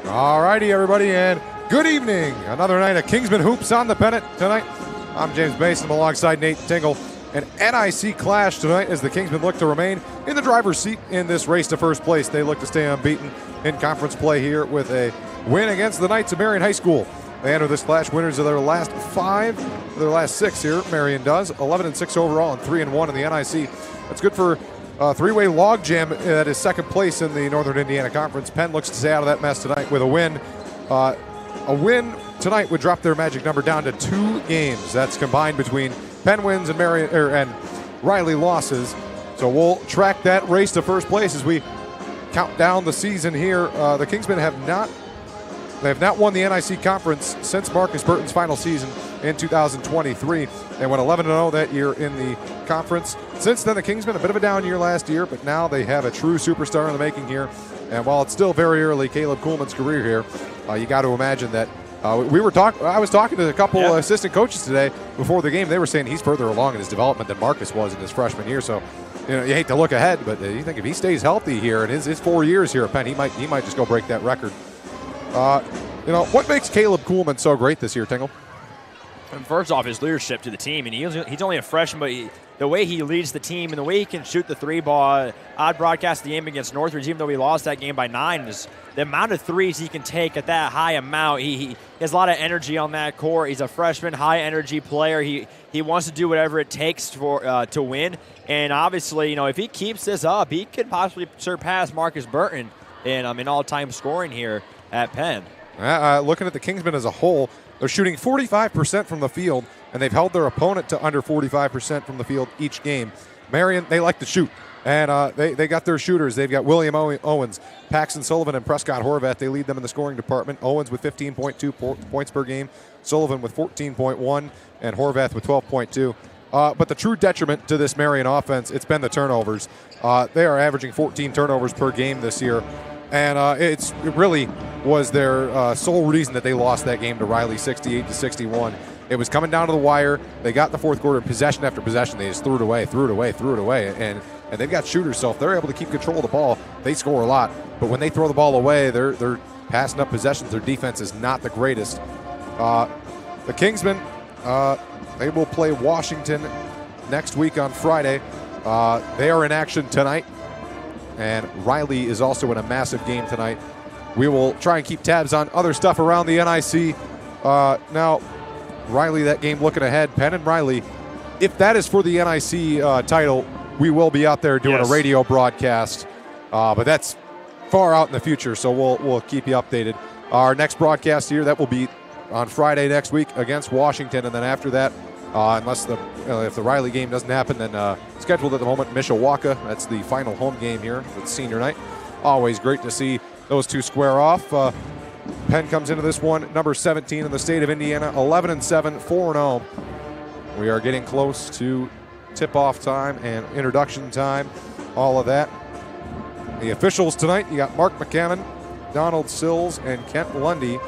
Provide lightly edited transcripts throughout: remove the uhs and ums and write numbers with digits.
All righty, everybody, and good evening. Another night of Kingsman Hoops on the pennant tonight. I'm James Basin alongside Nate Tingle. An NIC clash tonight as the Kingsmen look to remain in the driver's seat in this race to first place. They look to stay unbeaten in conference play here with a win against the Knights of Marian High School. They enter this clash winners of their last six here. Marian does 11-6 overall and 3-1 in the NIC. That's good for a three-way logjam that is second place in the Northern Indiana Conference. Penn looks to stay out of that mess tonight with a win. A win tonight would drop their magic number down to 2 games. That's combined between Penn wins and Riley losses. So we'll track that race to first place as we count down the season here. The Kingsmen have not won the NIC Conference since Marcus Burton's final season in 2023. They went 11-0 that year in the conference. Since then, the Kingsmen, a bit of a down year last year, but now they have a true superstar in the making here. And while it's still very early, Caleb Kuhlman's career here, you got to imagine that I was talking to a couple assistant coaches today before the game. They were saying he's further along in his development than Marcus was in his freshman year. So, you hate to look ahead, but you think if he stays healthy here in his 4 years here at Penn, he might just go break that record. What makes Caleb Kuhlman so great this year, Tingle? And first off, his leadership to the team, and he's only a freshman, but the way he leads the team and the way he can shoot the three ball. I'd broadcast the game against Northridge, even though we lost that game by 9. Is the amount of threes he can take at that high amount. He has a lot of energy on that court. He's a freshman, high energy player. He wants to do whatever it takes to win. And obviously, if he keeps this up, he could possibly surpass Marcus Burton in all-time scoring here at Penn. Looking at the Kingsmen as a whole, they're shooting 45% from the field, and they've held their opponent to under 45% from the field each game. Marian, they like to shoot, and they got their shooters. They've got William Owens, Paxton Sullivan, and Prescott Horvath. They lead them in the scoring department. Owens with 15.2 points per game, Sullivan with 14.1, and Horvath with 12.2. But the true detriment to this Marian offense, it's been the turnovers. They are averaging 14 turnovers per game this year. And it really was their sole reason that they lost that game to Riley 68-61. It was coming down to the wire. They got in the fourth quarter, possession after possession. They just threw it away. And they've got shooters, so if they're able to keep control of the ball, they score a lot. But when they throw the ball away, they're passing up possessions. Their defense is not the greatest. The Kingsmen, they will play Washington next week on Friday. They are in action tonight. And Riley is also in a massive game tonight. We will try and keep tabs on other stuff around the NIC. Now, Riley, that game looking ahead. Penn and Riley, if that is for the NIC title, we will be out there doing a radio broadcast. But that's far out in the future, so we'll keep you updated. Our next broadcast here, that will be on Friday next week against Washington. And then after that, unless if the Riley game doesn't happen, then scheduled at the moment Mishawaka. That's the final home game here with senior night. Always great to see those two square off. Penn comes into this one number 17 in the state of Indiana, 11-7, 4-0. We are getting close to tip-off time and introduction time, all of that. The officials tonight, you got Mark McCammon, Donald Sills, and Kent Lundy.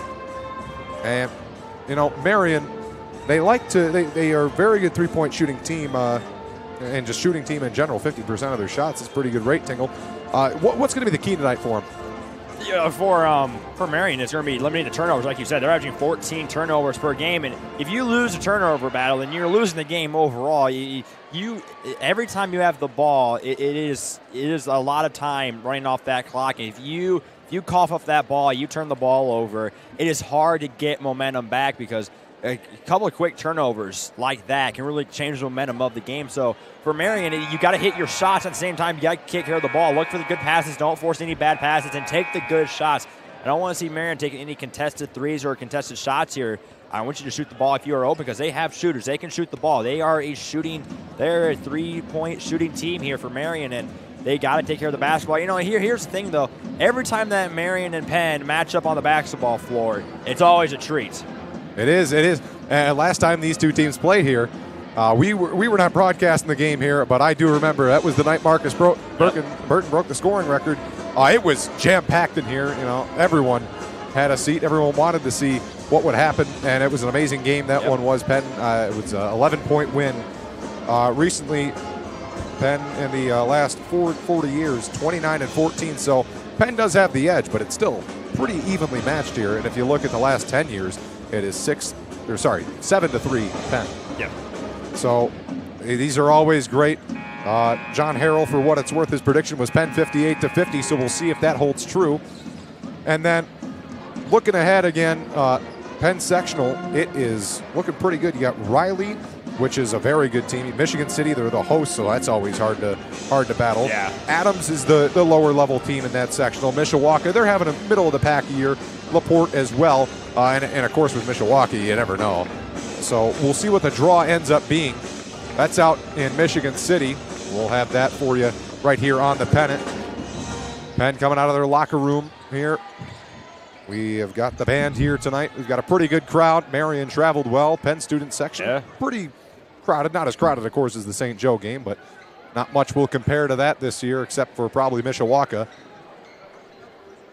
And, Marian, they are a very good three-point shooting team, and just shooting team in general. 50% of their shots is pretty good rate, Tingle. What's going to be the key tonight for them? Yeah, for Marian, it's going to be limiting the turnovers. Like you said, they're averaging 14 turnovers per game, and if you lose a turnover battle, then you're losing the game overall. You every time you have the ball, it is a lot of time running off that clock. And if you cough up that ball, you turn the ball over, it is hard to get momentum back because a couple of quick turnovers like that can really change the momentum of the game. So for Marian, you got to hit your shots at the same time. You got to kick care of the ball. Look for the good passes. Don't force any bad passes, and take the good shots. I don't want to see Marian taking any contested threes or contested shots here. I want you to shoot the ball if you are open because they have shooters. They can shoot the ball. They're a 3-point shooting team here for Marian, and they got to take care of the basketball. Here's the thing, though. Every time that Marian and Penn match up on the basketball floor, it's always a treat. It is. Last time these two teams played here, we were not broadcasting the game here, but I do remember that was the night Marcus Burton broke the scoring record. It was jam-packed in here. Everyone had a seat. Everyone wanted to see what would happen, and it was an amazing game. That one was. Penn. It was an 11-point win. Recently, Penn in the last 40 years, 29-14. So Penn does have the edge, but it's still pretty evenly matched here. And if you look at the last 10 years, it is 7-3 Penn. Yeah. So these are always great. John Harrell, for what it's worth, his prediction was Penn 58-50. So we'll see if that holds true. And then looking ahead again, Penn sectional, it is looking pretty good. You got Riley, which is a very good team. Michigan City, they're the hosts, so that's always hard to battle. Yeah. Adams is the lower level team in that sectional. Mishawaka, they're having a middle of the pack year. LaPorte as well, and of course with Mishawaka, you never know. So we'll see what the draw ends up being. That's out in Michigan City. We'll have that for you right here on the pennant. Penn coming out of their locker room here. We have got the band here tonight. We've got a pretty good crowd. Marian traveled well. Penn student section, pretty crowded. Not as crowded, of course, as the St. Joe game, but not much will compare to that this year, except for probably Mishawaka.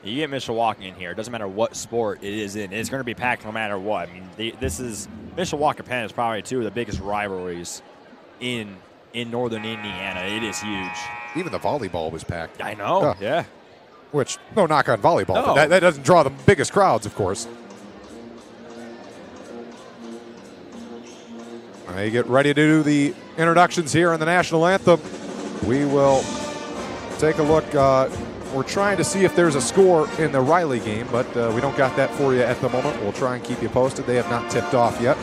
You get Mishawaka in here. It doesn't matter what sport it is in. It's going to be packed no matter what. I mean, this is Mishawaka Penn is probably two of the biggest rivalries in northern Indiana. It is huge. Even the volleyball was packed. I know. Yeah. Which, no knock on volleyball. No. But that doesn't draw the biggest crowds, of course. You get ready to do the introductions here in the national anthem. We will take a look. We're trying to see if there's a score in the Riley game, but we don't got that for you at the moment. We'll try and keep you posted. They have not tipped off yet.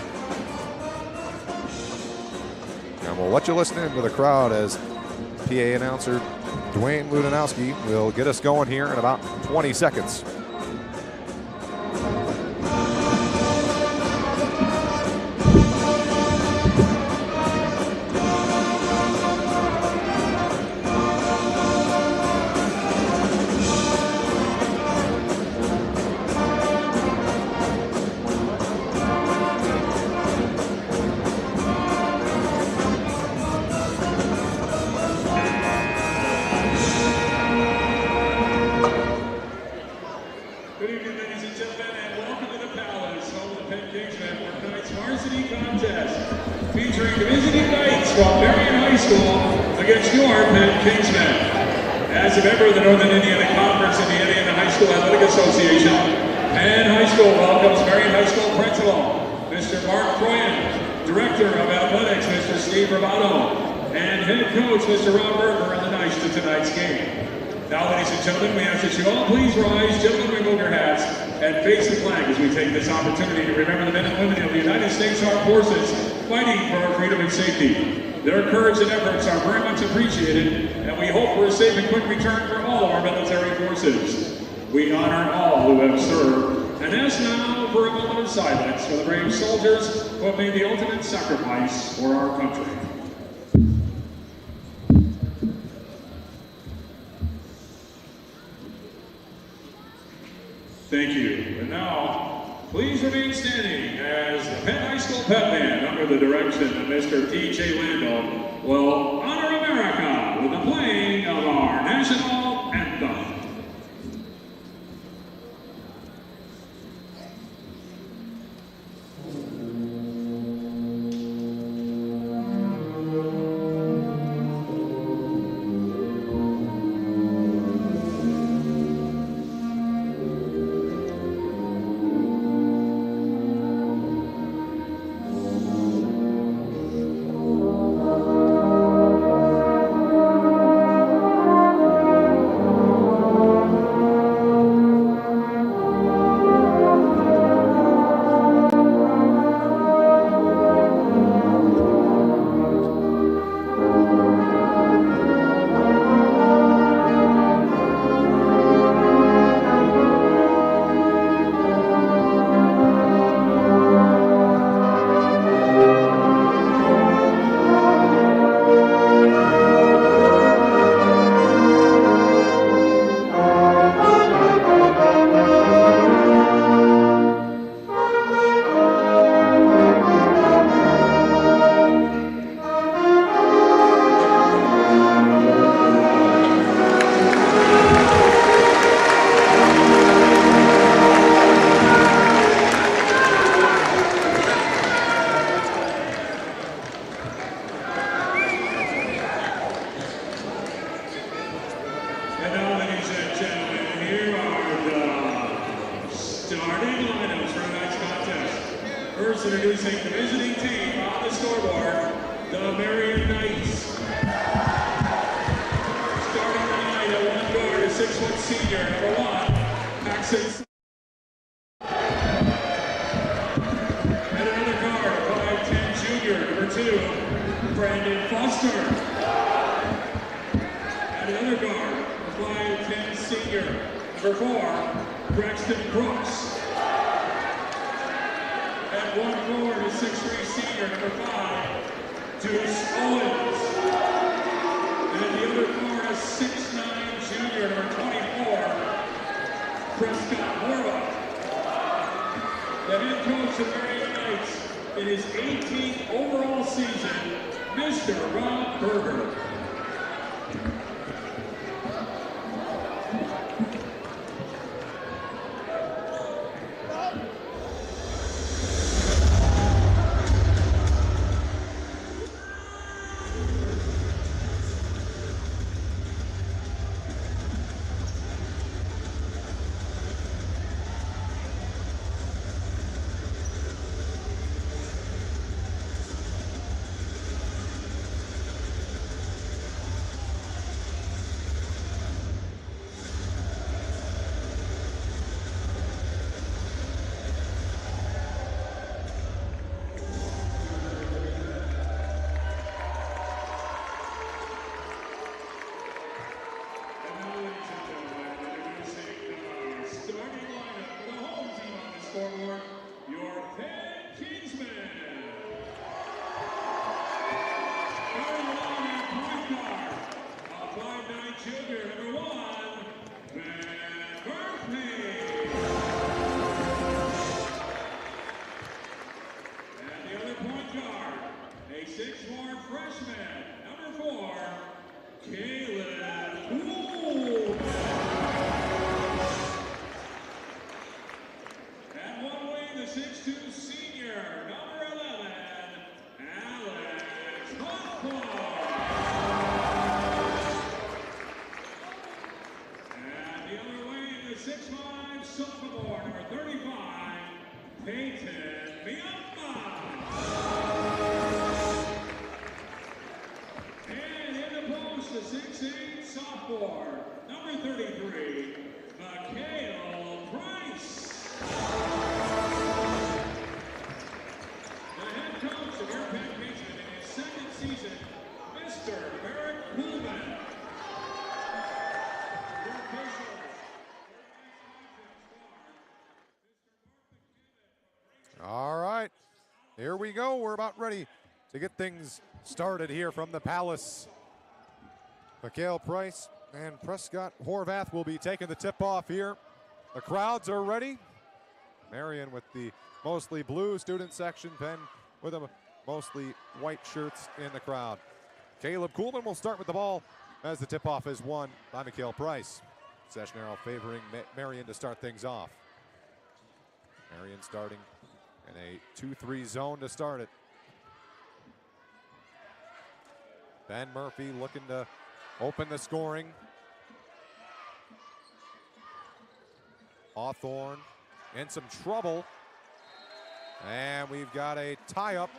And we'll let you listen in to the crowd as PA announcer Dwayne Ludanowski will get us going here in about 20 seconds. From Marian High School against your Penn Kingsmen. As a member of the Northern Indiana Conference and the Indiana High School Athletic Association, Penn High School welcomes Marian High School Principal, Mr. Mark Croyan, Director of Athletics, Mr. Steve Ravato, and Head Coach, Mr. Rob Berger, on the night to tonight's game. Now, ladies and gentlemen, we ask that you all please rise, gentlemen, remove your hats, and face the flag as we take this opportunity to remember the men and women of the United States Armed Forces fighting for our freedom and safety. Their courage and efforts are very much appreciated, and we hope for a safe and quick return for all of our military forces. We honor all who have served, and ask now for a moment of silence for the brave soldiers who have made the ultimate sacrifice for our country. Thank you. And now, please remain standing as the Penn High School Pep Band, under the direction of Mr. T.J. Landau, will honor America with the playing of our national anthem. First, introducing the visiting team on the scoreboard, the Marian Knights. Starting tonight at one guard, a 6-foot senior, number 1, Paxton. And another guard, a 5'10 junior, number 2, Brandon Foster. And another guard, a 5'10 senior, number 4, Braxton Brooks. At 1 forward, a 6'3 senior, number 5, Deuce Owens. And at the other forward, a 6'9 junior, number 24, Prescott Horvath. The head coach of Marian Knights in his 18th overall season, Mr. Rob Berger. Scoreboard, your Penn Kingsmen. Starting along at point guard, a 5'9 junior, number 1, Penn Murphy. And the other point guard, a 6'4 freshman, number 4, Caleb Gould. And one wing, the 6'2 senior, number 11, Alex Hoffman. And the other wing, the 6'5 sophomore, number 35, Peyton Miamba. And in the post, the 6'8 sophomore, number 33, Mikhail Price. The head coach of your Penn Kingsmen in his second season, Mr. Eric Pullman. Your officials, All right, here we go. We're about ready to get things started here from the Palace. Mikhail Price and Prescott Horvath will be taking the tip-off here. The crowds are ready. Marian with the mostly blue student section, Penn with a mostly white shirts in the crowd. Caleb Kuhlman will start with the ball as the tip-off is won by Mikhail Price. Session arrow favoring Marian to start things off. Marian starting in a 2-3 zone to start it. Ben Murphy looking to open the scoring. Hawthorne in some trouble. And we've got a tie-up.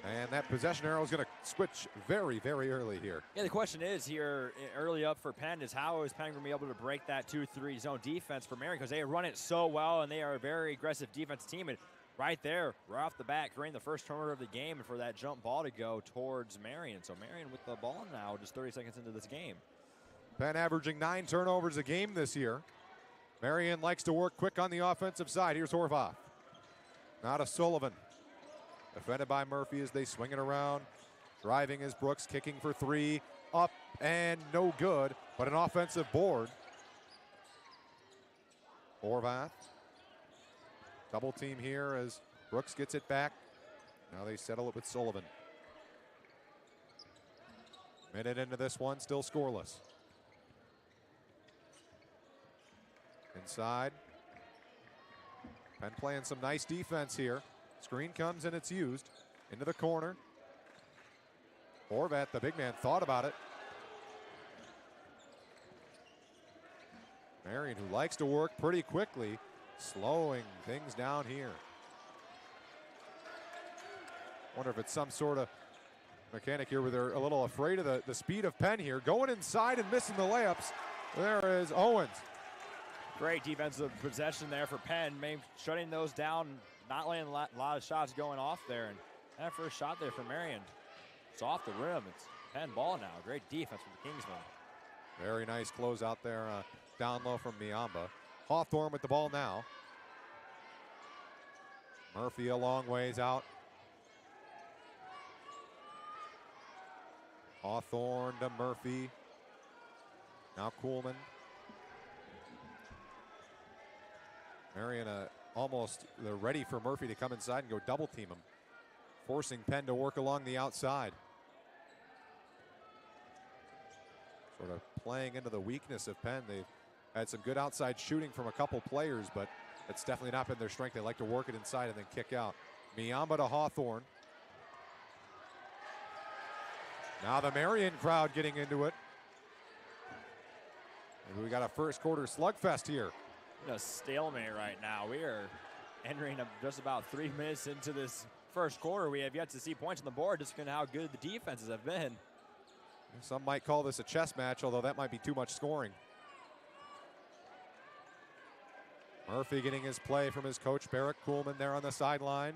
And that possession arrow is going to switch very, very early here. Yeah, the question is here early up for Penn is how is Penn going to be able to break that 2-3 zone defense for Marian, because they run it so well and they are a very aggressive defensive team. And right there, right off the bat, creating the first turnover of the game and for that jump ball to go towards Marian. So Marian with the ball now, just 30 seconds into this game. Penn averaging 9 turnovers a game this year. Marian likes to work quick on the offensive side. Here's Horvath. Now to Sullivan. Defended by Murphy as they swing it around. Driving is Brooks, kicking for 3. Up and no good, but an offensive board. Horvath. Double team here as Brooks gets it back. Now they settle it with Sullivan. Minute into this one, still scoreless. Inside. Penn playing some nice defense here. Screen comes and it's used. Into the corner. Horvath, the big man, thought about it. Marian, who likes to work pretty quickly, slowing things down here. Wonder if it's some sort of mechanic here where they're a little afraid of the speed of Penn here. Going inside and missing the layups. There is Owens. Great defensive possession there for Penn, maybe shutting those down, not letting a lot of shots going off there. And that first shot there for Marian, it's off the rim. It's Penn ball now. Great defense from the Kingsmen. Very nice close out there down low from Miamba. Hawthorne with the ball now. Murphy a long ways out. Hawthorne to Murphy. Now Kuhlman. Marian almost they're ready for Murphy to come inside and go double team him, forcing Penn to work along the outside. Sort of playing into the weakness of Penn. They've had some good outside shooting from a couple players, but it's definitely not been their strength. They like to work it inside and then kick out. Miamba to Hawthorne. Now the Marian crowd getting into it. Maybe we got a first quarter slugfest here. A stalemate right now. We are entering just about 3 minutes into this first quarter. We have yet to see points on the board, just because of how good the defenses have been. Some might call this a chess match, although that might be too much scoring. Murphy getting his play from his coach, Barrick Kuhlman, there on the sideline.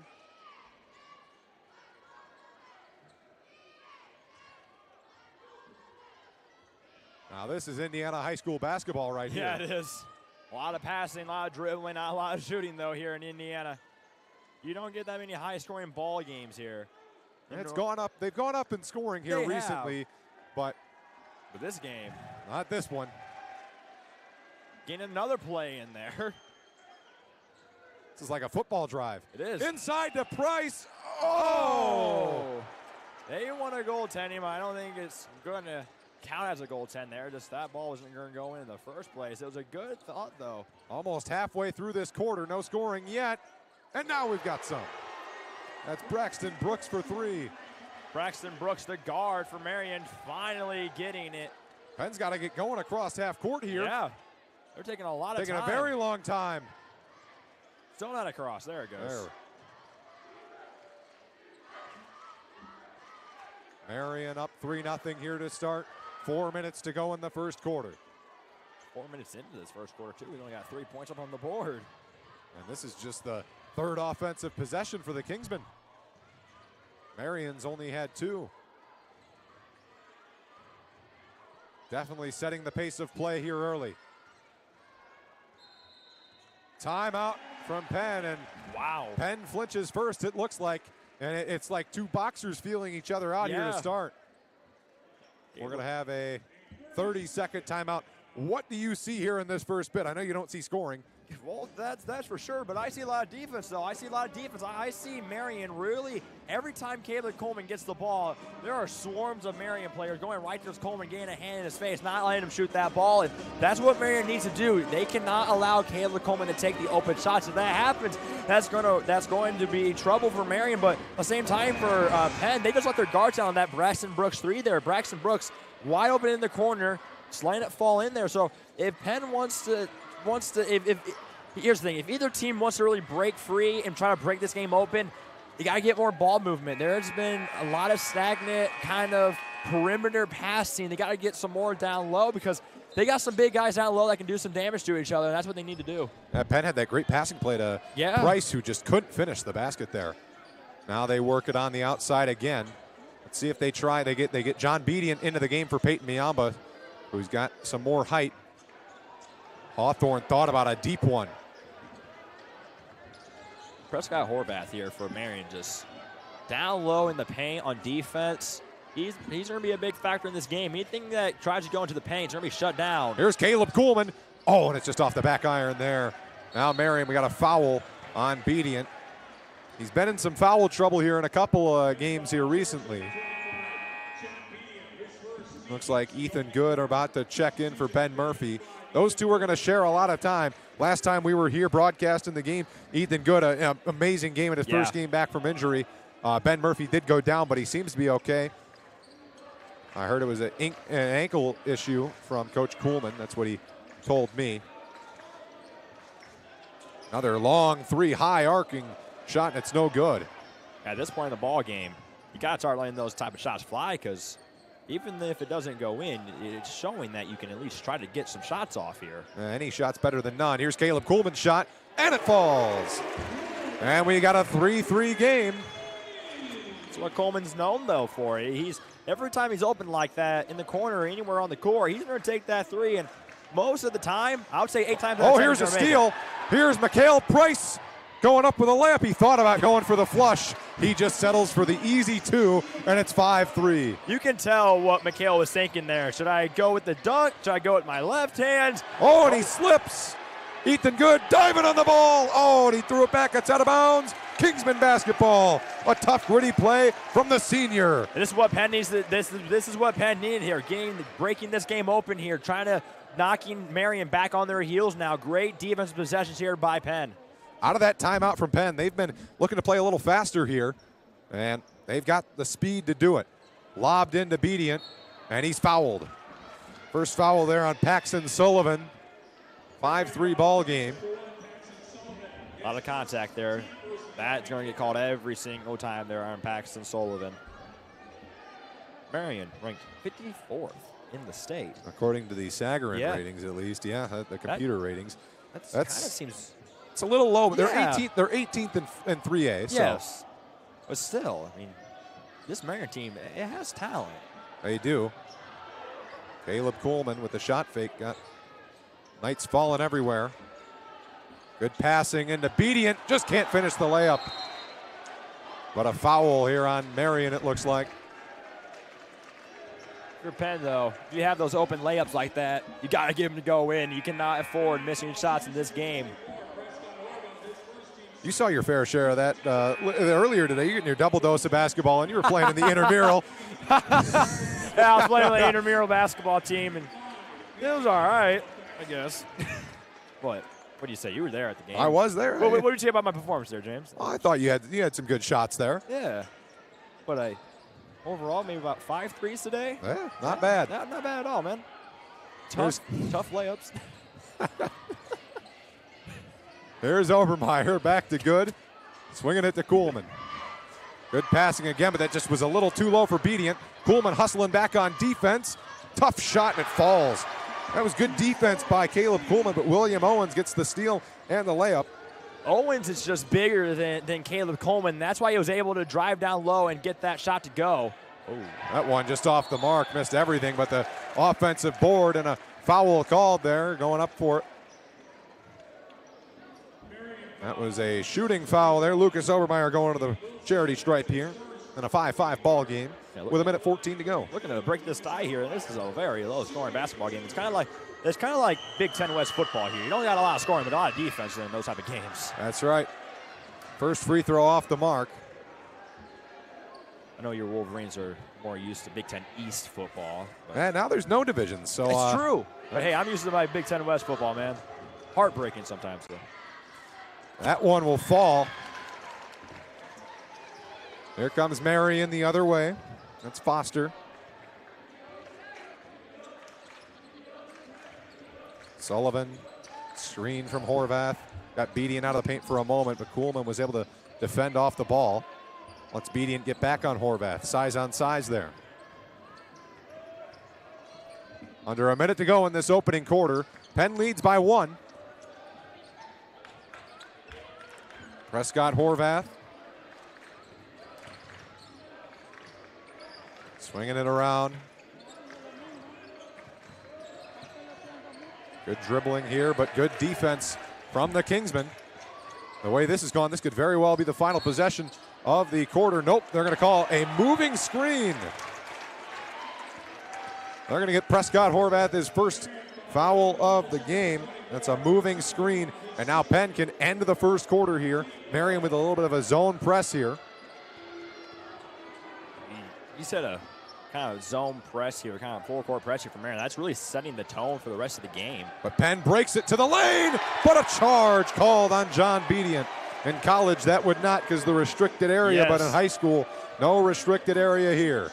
Now this is Indiana high school basketball right here. Yeah, it is. A lot of passing, a lot of dribbling, not a lot of shooting, though, here in Indiana. You don't get that many high-scoring ball games here. And it's gone up. They've gone up in scoring here recently, but this game, not this one. Getting another play in there. This is like a football drive. It is. Inside to Price. Oh! They want a goaltending. I don't think it's going to count as a goaltend there. Just that ball wasn't going to go in the first place. It was a good thought, though. Almost halfway through this quarter. No scoring yet. And now we've got some. That's Braxton Brooks for three. Braxton Brooks, the guard for Marian, finally getting it. Penn's got to get going across half court here. Yeah. They're taking a lot of time. Taking a very long time. Still not across. There it goes. There. Marian up 3-0 here to start. 4 minutes to go in the first quarter. 4 minutes into this first quarter, too. We only got 3 points up on the board. And this is just the third offensive possession for the Kingsmen. Marian's only had 2. Definitely setting the pace of play here early. Timeout from Penn, and wow. Penn flinches first, it looks like. And it's like two boxers feeling each other out here to start. We're going to have a 30-second timeout. What do you see here in this first bit? I know you don't see scoring. Well, that's for sure, but I see a lot of defense, though. I see a lot of defense. I see Marian really, every time Caleb Coleman gets the ball, there are swarms of Marian players going right towards Coleman, getting a hand in his face, not letting him shoot that ball, and that's what Marian needs to do. They cannot allow Caleb Coleman to take the open shots. If that happens, that's going to be trouble for Marian, but at the same time for Penn, they just let their guards down on that Braxton Brooks 3 there. Braxton Brooks wide open in the corner, just letting it fall in there. So if Penn wants to, here's the thing, if either team wants to really break free and try to break this game open, you got to get more ball movement. There's been a lot of stagnant kind of perimeter passing. They got to get some more down low because they got some big guys down low that can do some damage to each other, and that's what they need to do. Penn had that great passing play to Price, who just couldn't finish the basket there. Now they work it on the outside again. Let's see if they try. They get John Bedian into the game for Peyton Miamba, who's got some more height. Hawthorne thought about a deep one. Prescott Horvath here for Marian, just down low in the paint on defense. He's going to be a big factor in this game. Anything that tries to go into the paint is going to be shut down. Here's Caleb Kuhlman. Oh, and it's just off the back iron there. Now Marian, we got a foul on Bedian. He's been in some foul trouble here in a couple of games here recently. Looks like Ethan Good are about to check in for Ben Murphy. Those two are going to share a lot of time. Last time we were here broadcasting the game, Ethan Good, an amazing game in his first game back from injury. Ben Murphy did go down, but he seems to be okay. I heard it was an ankle issue from Coach Kuhlman. That's what he told me. Another long 3 high arcing shot, and it's no good. At this point in the ball game, you got to start letting those type of shots fly, because even if it doesn't go in, it's showing that you can at least try to get some shots off here. Any shot's better than none. Here's Caleb Kuhlman's shot, and it falls. And we got a 3-3 game. That's what Coleman's known, though, for. Every time he's open like that in the corner or anywhere on the court, he's going to take that three. And most of the time, I would say 8 times out of 10. Oh, here's a steal. Here's Mikal Price going up with a layup. He thought about going for the flush. He just settles for the easy 2, and it's 5-3. You can tell what Mikal was thinking there. Should I go with the dunk? Should I go with my left hand? Oh, and he slips. Ethan Good diving on the ball. Oh, and he threw it back. It's out of bounds. Kingsman basketball. A tough, gritty play from the senior. This is what Penn needs. This is what Penn needed here. Breaking this game open here. Trying to knocking Marian back on their heels now. Great defensive possessions here by Penn. Out of that timeout from Penn, they've been looking to play a little faster here, and they've got the speed to do it. Lobbed into Bedient, and he's fouled. First foul there on Paxton Sullivan. 5-3 ball game. A lot of contact there. That's going to get called every single time there on Paxton Sullivan. Marian ranked 54th in the state. According to the Sagarin ratings, at least. Yeah, the computer ratings. That kind of seems... It's a little low, but they're 18th. They're 18th in 3A. So. Yes, but still, I mean, this Marian team, it has talent. They do. Caleb Kuhlman with the shot fake. Got Knights falling everywhere. Good passing into Bedient. Just can't finish the layup. But a foul here on Marian, it looks like. For Penn, though, if you have those open layups like that, you got to give them to go in. You cannot afford missing shots in this game. You saw your fair share of that earlier today. You're getting your double dose of basketball, and you were playing in the intramural. Yeah, I was playing with the intramural basketball team, and it was all right, I guess. What do you say? You were there at the game. I was there. What did you say about my performance there, James? Oh, I thought you had some good shots there. Yeah, but overall maybe about 5 threes today. Yeah, not bad. Not bad at all, man. Tough layups. There's Obermeyer back to Good. Swinging it to Kuhlman. Good passing again, but that just was a little too low for Bedient. Kuhlman hustling back on defense. Tough shot, and it falls. That was good defense by Caleb Kuhlman, but William Owens gets the steal and the layup. Owens is just bigger than Caleb Coleman. That's why he was able to drive down low and get that shot to go. Oh, that one just off the mark. Missed everything but the offensive board, and a foul called there, going up for it. That was a shooting foul there. Lucas Obermeyer going to the charity stripe here in a 5-5 ball game with 1:14 to go. Looking to break this tie here. This is a very low-scoring basketball game. It's kind of like Big Ten West football here. You don't got a lot of scoring, but a lot of defense in those type of games. That's right. First free throw off the mark. I know your Wolverines are more used to Big Ten East football. And now there's no divisions. So it's true. But hey, I'm used to my Big Ten West football, man. Heartbreaking sometimes, though. That one will fall. Here comes Marian the other way. That's Foster. Sullivan, screen from Horvath. Got Bedient out of the paint for a moment, but Kuhlman was able to defend off the ball. Let's Bedient get back on Horvath. Size on size there. Under a minute to go in this opening quarter. Penn leads by 1. Prescott Horvath. Swinging it around. Good dribbling here, but good defense from the Kingsmen. The way this has gone, this could very well be the final possession of the quarter. Nope, they're going to call a moving screen. They're going to get Prescott Horvath his first foul of the game. That's a moving screen. And now Penn can end the first quarter here. Marian with a little bit of a zone press here. You said a kind of zone press here, kind of full-court press here from Marian. That's really setting the tone for the rest of the game. But Penn breaks it to the lane, but a charge called on John Bedient. In college, that would not, because the restricted area, yes. But in high school, no restricted area here.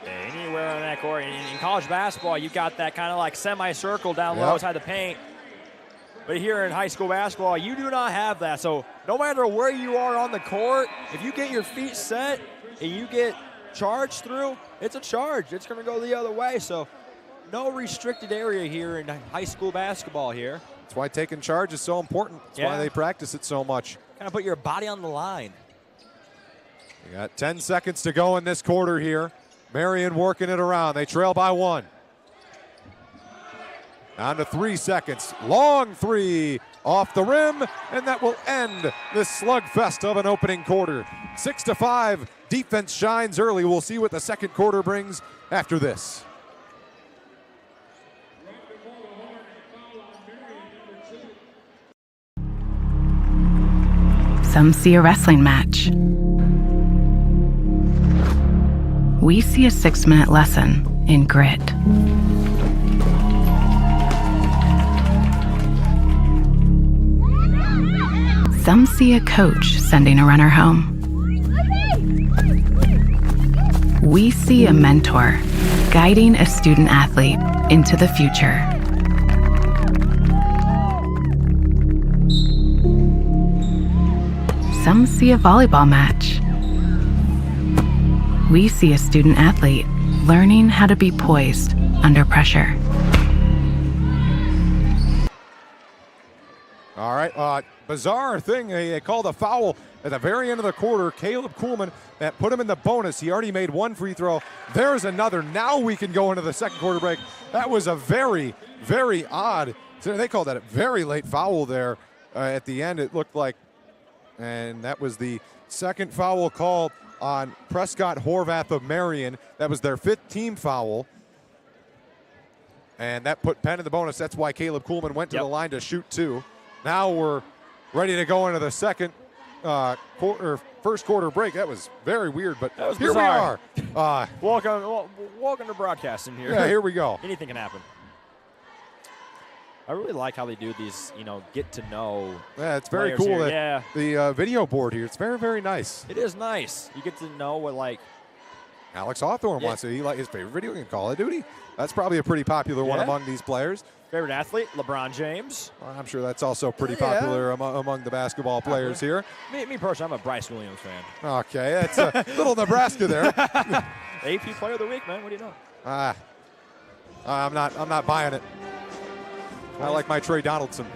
Anywhere in that court. In college basketball, you got that kind of like semicircle down low outside the paint. But here in high school basketball, you do not have that. So no matter where you are on the court, if you get your feet set and you get charged through, it's a charge. It's going to go the other way. So no restricted area here in high school basketball here. That's why taking charge is so important. That's why they practice it so much. Kind of put your body on the line. We got 10 seconds to go in this quarter here. Marian working it around. They trail by 1. Down to 3 seconds. Long three off the rim, and that will end this slugfest of an opening quarter. 6-5. Defense shines early. We'll see what the second quarter brings after this. Some see a wrestling match. We see a 6-minute lesson in grit. Some see a coach sending a runner home. We see a mentor guiding a student athlete into the future. Some see a volleyball match. We see a student athlete learning how to be poised under pressure. All right, bizarre thing, they called a foul at the very end of the quarter. Caleb Kuhlman, that put him in the bonus. He already made 1 free throw. There's another. Now we can go into the second quarter break. That was a very, very odd. So they called that a very late foul there at the end, it looked like. And that was the second foul called on Prescott Horvath of Marian. That was their 5th team foul. And that put Penn in the bonus. That's why Caleb Kuhlman went to the line to shoot 2. Now we're ready to go into the second first quarter break. That was very weird, but that was here bizarre. we are. Welcome to broadcasting here. Yeah, here we go. Anything can happen. I really like how they do these, get to know. Yeah, it's very cool. Here. The video board here, it's very, very nice. It is nice. You get to know what, Alex Hawthorne wants to. He his favorite video game, Call of Duty. That's probably a pretty popular one among these players. Favorite athlete, LeBron James. Well, I'm sure that's also pretty popular among the basketball players here. Me personally, I'm a Bryce Williams fan. Okay, that's a little Nebraska there. AP Player of the Week, man. What do you know? I'm not buying it. I like my Trey Donaldson.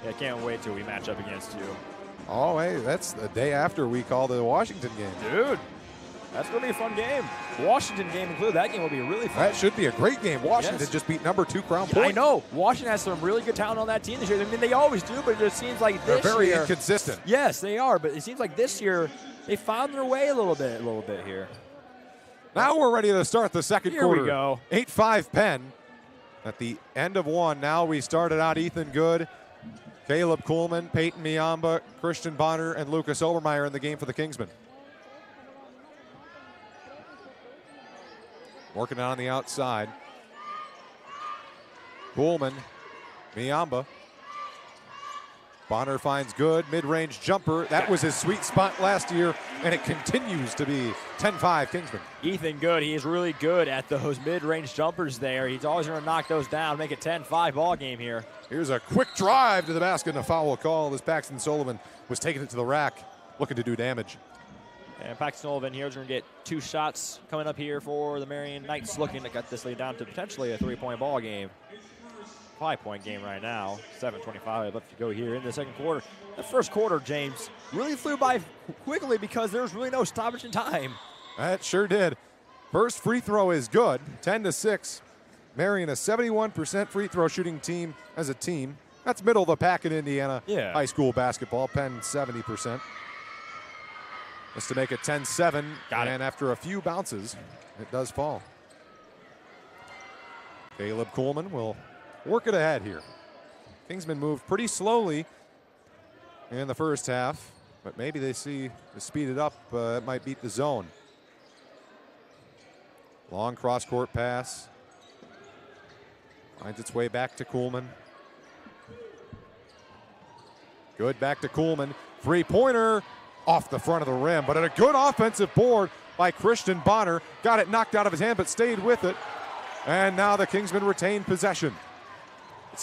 Yeah, can't wait till we match up against you. Oh, hey, that's the day after we call the Washington game. Dude, that's going to be a fun game. Washington game included. That game will be really fun. That should be a great game. Washington just beat number 2 Crown Point. I know. Washington has some really good talent on that team this year. I mean, they always do, but it just seems like this They're very year, inconsistent. Yes, they are, but it seems like this year they found their way a little bit here. Now we're ready to start the second quarter. Here we go. 8-5 Penn. At the end of 1, now we started out Ethan Good, Caleb Kuhlman, Peyton Miamba, Christian Bonner, and Lucas Obermeyer in the game for the Kingsmen. Working on the outside. Kuhlman, Miamba. Bonner finds Good, mid-range jumper. That was his sweet spot last year, and it continues to be 10-5 Kingsmen. Ethan Good, he is really good at those mid-range jumpers there. He's always going to knock those down, make it 10-5 ball game here. Here's a quick drive to the basket and a foul call as Paxton Sullivan was taking it to the rack, looking to do damage. And Paxton Sullivan here is going to get 2 shots coming up here for the Marian Knights, looking to cut this lead down to potentially a 3-point ball game. 5-point game right now. 7:25 left to go here in the second quarter. The first quarter, James, really flew by quickly because there's really no stoppage in time. That sure did. First free throw is good, 10-6. Marian, a 71% free throw shooting team as a team. That's middle of the pack in Indiana high school basketball. Penn, 70%. Just to make it 10-7. And after a few bounces, it does fall. Caleb Kuhlman will work it ahead here. Kingsmen moved pretty slowly in the first half, but maybe they see to speed it up. It might beat the zone. Long cross-court pass. Finds its way back to Kuhlman. Good back to Kuhlman. Three-pointer off the front of the rim, but a good offensive board by Christian Bonner. Got it knocked out of his hand, but stayed with it. And now the Kingsmen retain possession.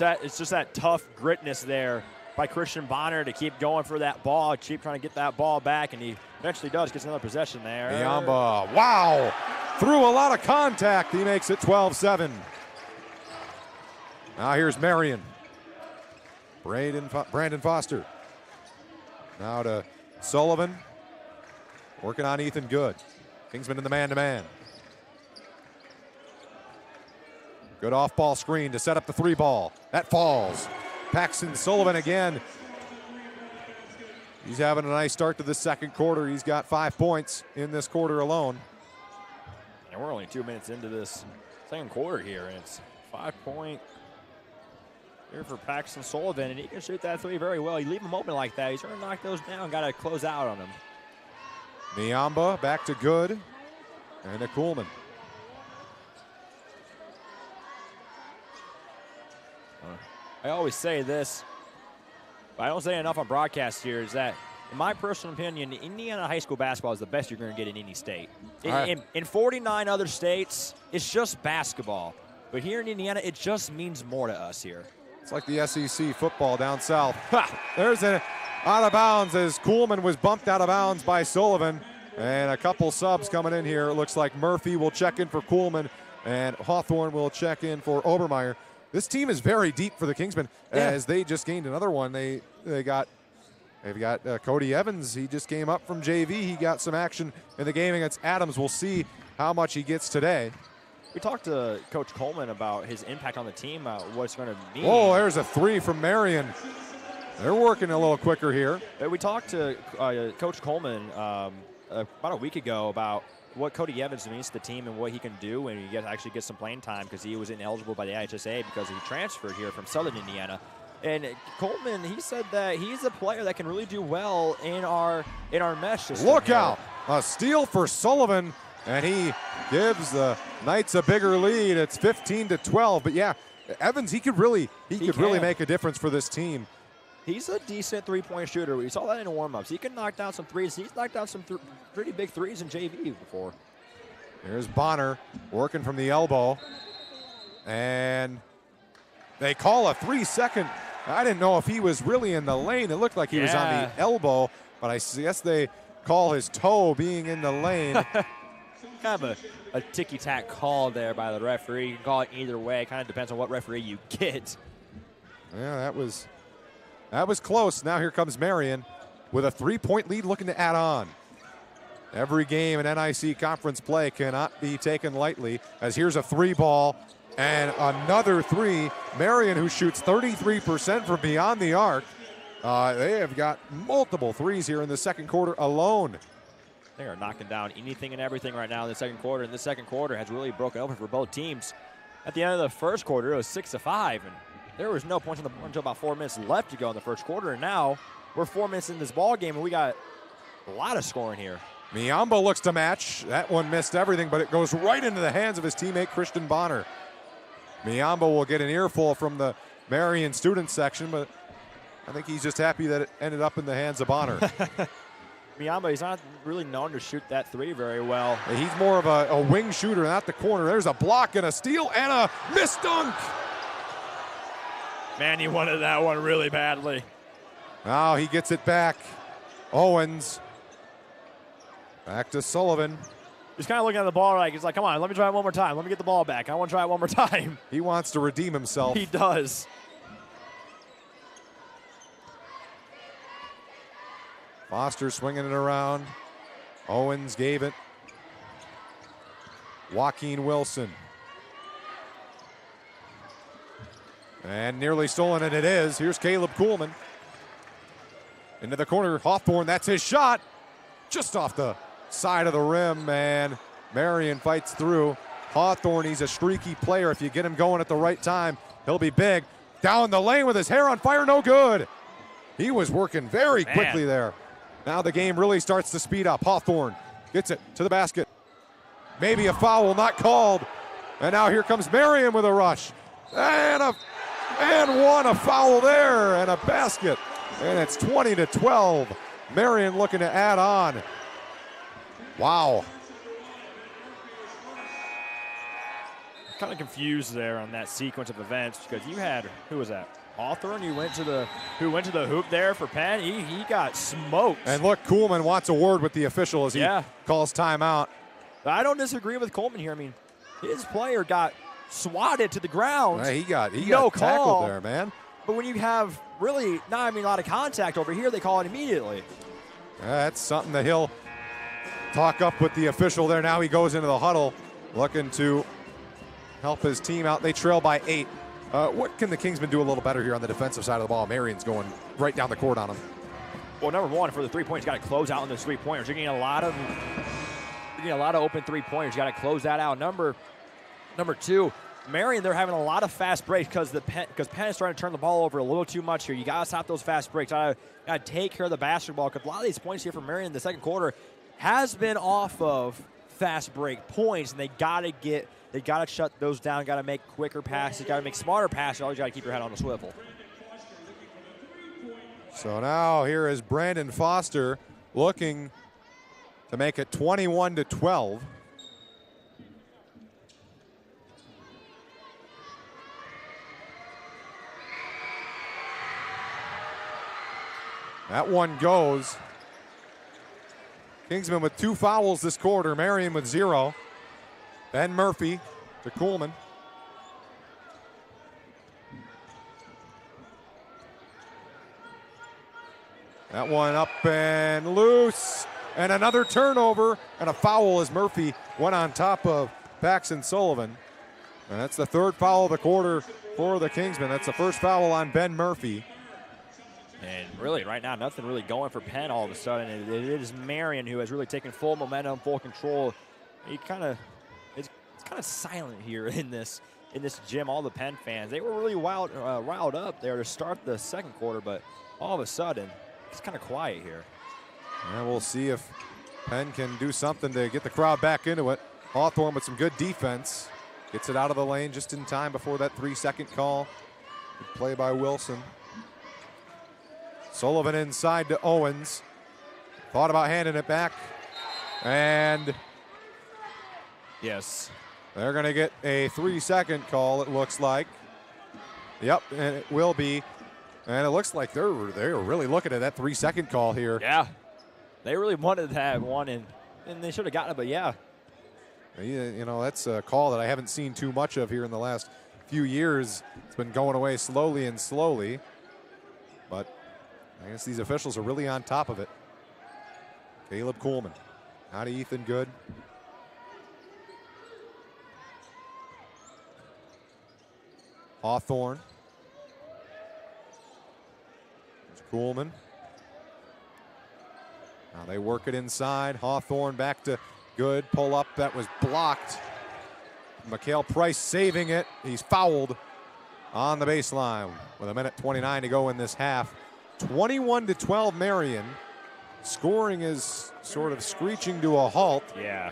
It's just that tough gritness there by Christian Bonner to keep going for that ball, keep trying to get that ball back, and he eventually does, gets another possession there. Miamba, wow, through a lot of contact. He makes it 12-7. Now here's Marian. Brandon Foster. Now to Sullivan. Working on Ethan Good. Kingsman in the man-to-man. Good off-ball screen to set up the 3-ball. That falls. Paxton Sullivan again. He's having a nice start to the second quarter. He's got 5 points in this quarter alone. And we're only 2 minutes into this second quarter here, and it's 5-point here for Paxton Sullivan, and he can shoot that 3 very well. You leave him open like that, he's going to knock those down. Got to close out on him. Miamba back to Good and to Kuhlman. I always say this, but I don't say enough on broadcast here, is that, in my personal opinion, Indiana high school basketball is the best you're going to get in any state. In 49 other states, it's just basketball. But here in Indiana, it just means more to us here. It's like the SEC football down south. There's an out of bounds as Kuhlman was bumped out of bounds by Sullivan. And a couple subs coming in here. It looks like Murphy will check in for Kuhlman and Hawthorne will check in for Obermeyer. This team is very deep for the Kingsmen as they just gained another one. They've got Cody Evans. He just came up from JV. He got some action in the game against Adams. We'll see how much he gets today. We talked to Coach Coleman about his impact on the team, what it's going to mean. Oh, there's a 3 from Marian. They're working a little quicker here. We talked to Coach Coleman about a week ago about what Cody Evans means to the team and what he can do when he actually gets some playing time, because he was ineligible by the IHSA because he transferred here from Southern Indiana. And Coleman, he said that he's a player that can really do well in our mesh system. Look out! A steal for Sullivan, and he gives the Knights a bigger lead. It's 15-12. But yeah, Evans, he could really make a difference for this team. He's a decent three-point shooter. We saw that in the warm-ups. He can knock down some threes. He's knocked down some pretty big threes in JV before. There's Bonner working from the elbow. And they call a 3-second. I didn't know if he was really in the lane. It looked like he was on the elbow, but I guess they call his toe being in the lane. Kind of a ticky-tack call there by the referee. You can call it either way. It kind of depends on what referee you get. Yeah, that was close. Now here comes Marian with a 3-point lead looking to add on. Every game in NIC conference play cannot be taken lightly, as here's a 3-ball and another 3. Marian, who shoots 33% from beyond the arc. They have got multiple 3s here in the second quarter alone. They are knocking down anything and everything right now in the second quarter, and the second quarter has really broken open for both teams. At the end of the first quarter, it was 6-5, and there was no points on the board until about 4 minutes left to go in the first quarter, and now we're 4 minutes in this ball game, and we got a lot of scoring here. Miamba looks to match. That one missed everything, but it goes right into the hands of his teammate, Christian Bonner. Miamba will get an earful from the Marian student section, but I think he's just happy that it ended up in the hands of Bonner. Miamba, he's not really known to shoot that 3 very well. He's more of a wing shooter, not the corner. There's a block and a steal and a missed dunk. Man, he wanted that one really badly. Now he gets it back. Owens. Back to Sullivan. He's kind of looking at the ball like, he's like, come on, let me try it one more time. Let me get the ball back. I want to try it one more time. He wants to redeem himself. He does. Foster swinging it around. Owens gave it. Joaquin Wilson. And nearly stolen, and it is. Here's Caleb Kuhlman. Into the corner, Hawthorne, that's his shot. Just off the side of the rim, and Marian fights through. Hawthorne, he's a streaky player. If you get him going at the right time, he'll be big. Down the lane with his hair on fire, no good. He was working very quickly there. Now the game really starts to speed up. Hawthorne gets it to the basket. Maybe a foul, not called. And now here comes Marian with a rush. And one, a foul there, and a basket. And it's 20-12. Marian looking to add on. Wow. kind of confused there on that sequence of events because you had, who was that? Hawthorne, who went to the hoop there for Penn. He got smoked. And look, Kuhlman wants a word with the official as he calls timeout. I don't disagree with Coleman here. I mean, his player got swatted to the ground. He got no tackled call there, man. But when you have really a lot of contact over here, they call it immediately. That's something that he'll talk up with the official there. Now he goes into the huddle looking to help his team out. They trail by 8. What can the Kingsmen do a little better here on the defensive side of the ball? Marian's going right down the court on him. Well, number one, for the three-pointers, you got to close out on those three-pointers. You're getting a lot of open three-pointers. You got to close that out. Number two, Marian, they're having a lot of fast breaks because Penn is starting to turn the ball over a little too much here. You got to stop those fast breaks. Got to take care of the basketball because a lot of these points here from Marian in the second quarter has been off of fast break points, and they got to shut those down. Got to make quicker passes. Got to make smarter passes. Always got to keep your head on the swivel. So now here is Brandon Foster looking to make it 21-12. That one goes. Kingsman with 2 fouls this quarter. Marian with 0. Ben Murphy to Kuhlman. That one up and loose. And another turnover and a foul as Murphy went on top of Paxton Sullivan. And that's the 3rd foul of the quarter for the Kingsmen. That's the first foul on Ben Murphy. And really, right now, nothing really going for Penn all of a sudden. It is Marian who has really taken full momentum, full control. It's kind of silent here in this gym. All the Penn fans, they were really riled up there to start the second quarter, but all of a sudden, it's kind of quiet here. And we'll see if Penn can do something to get the crowd back into it. Hawthorne with some good defense. Gets it out of the lane just in time before that 3-second call. Good play by Wilson. Sullivan inside to Owens. Thought about handing it back. And yes, they're going to get a 3-second call, it looks like. Yep, and it will be. And it looks like they're really looking at that 3-second call here. Yeah, they really wanted that one, and they should have gotten it, but yeah. You know, that's a call that I haven't seen too much of here in the last few years. It's been going away slowly and slowly. But I guess these officials are really on top of it. Caleb Kuhlman. Now to Ethan Good. Hawthorne. There's Kuhlman. Now they work it inside. Hawthorne back to Good. Pull up. That was blocked. Mikhail Price saving it. He's fouled on the baseline with 1:29 to go in this half. 21-12 Marian. Scoring is sort of screeching to a halt. Yeah.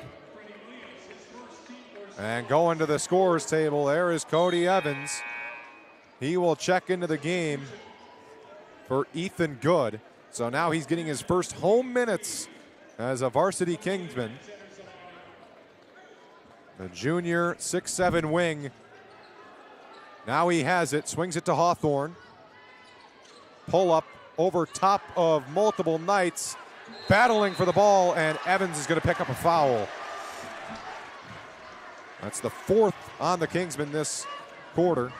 And going to the scorers table, there is Cody Evans. He will check into the game for Ethan Good. So now he's getting his first home minutes as a varsity Kingsman. The junior 6'7" wing. Now he has it, swings it to Hawthorne. Pull up over top of multiple Knights, battling for the ball, and Evans is going to pick up a foul. That's the 4th on the Kingsmen this quarter.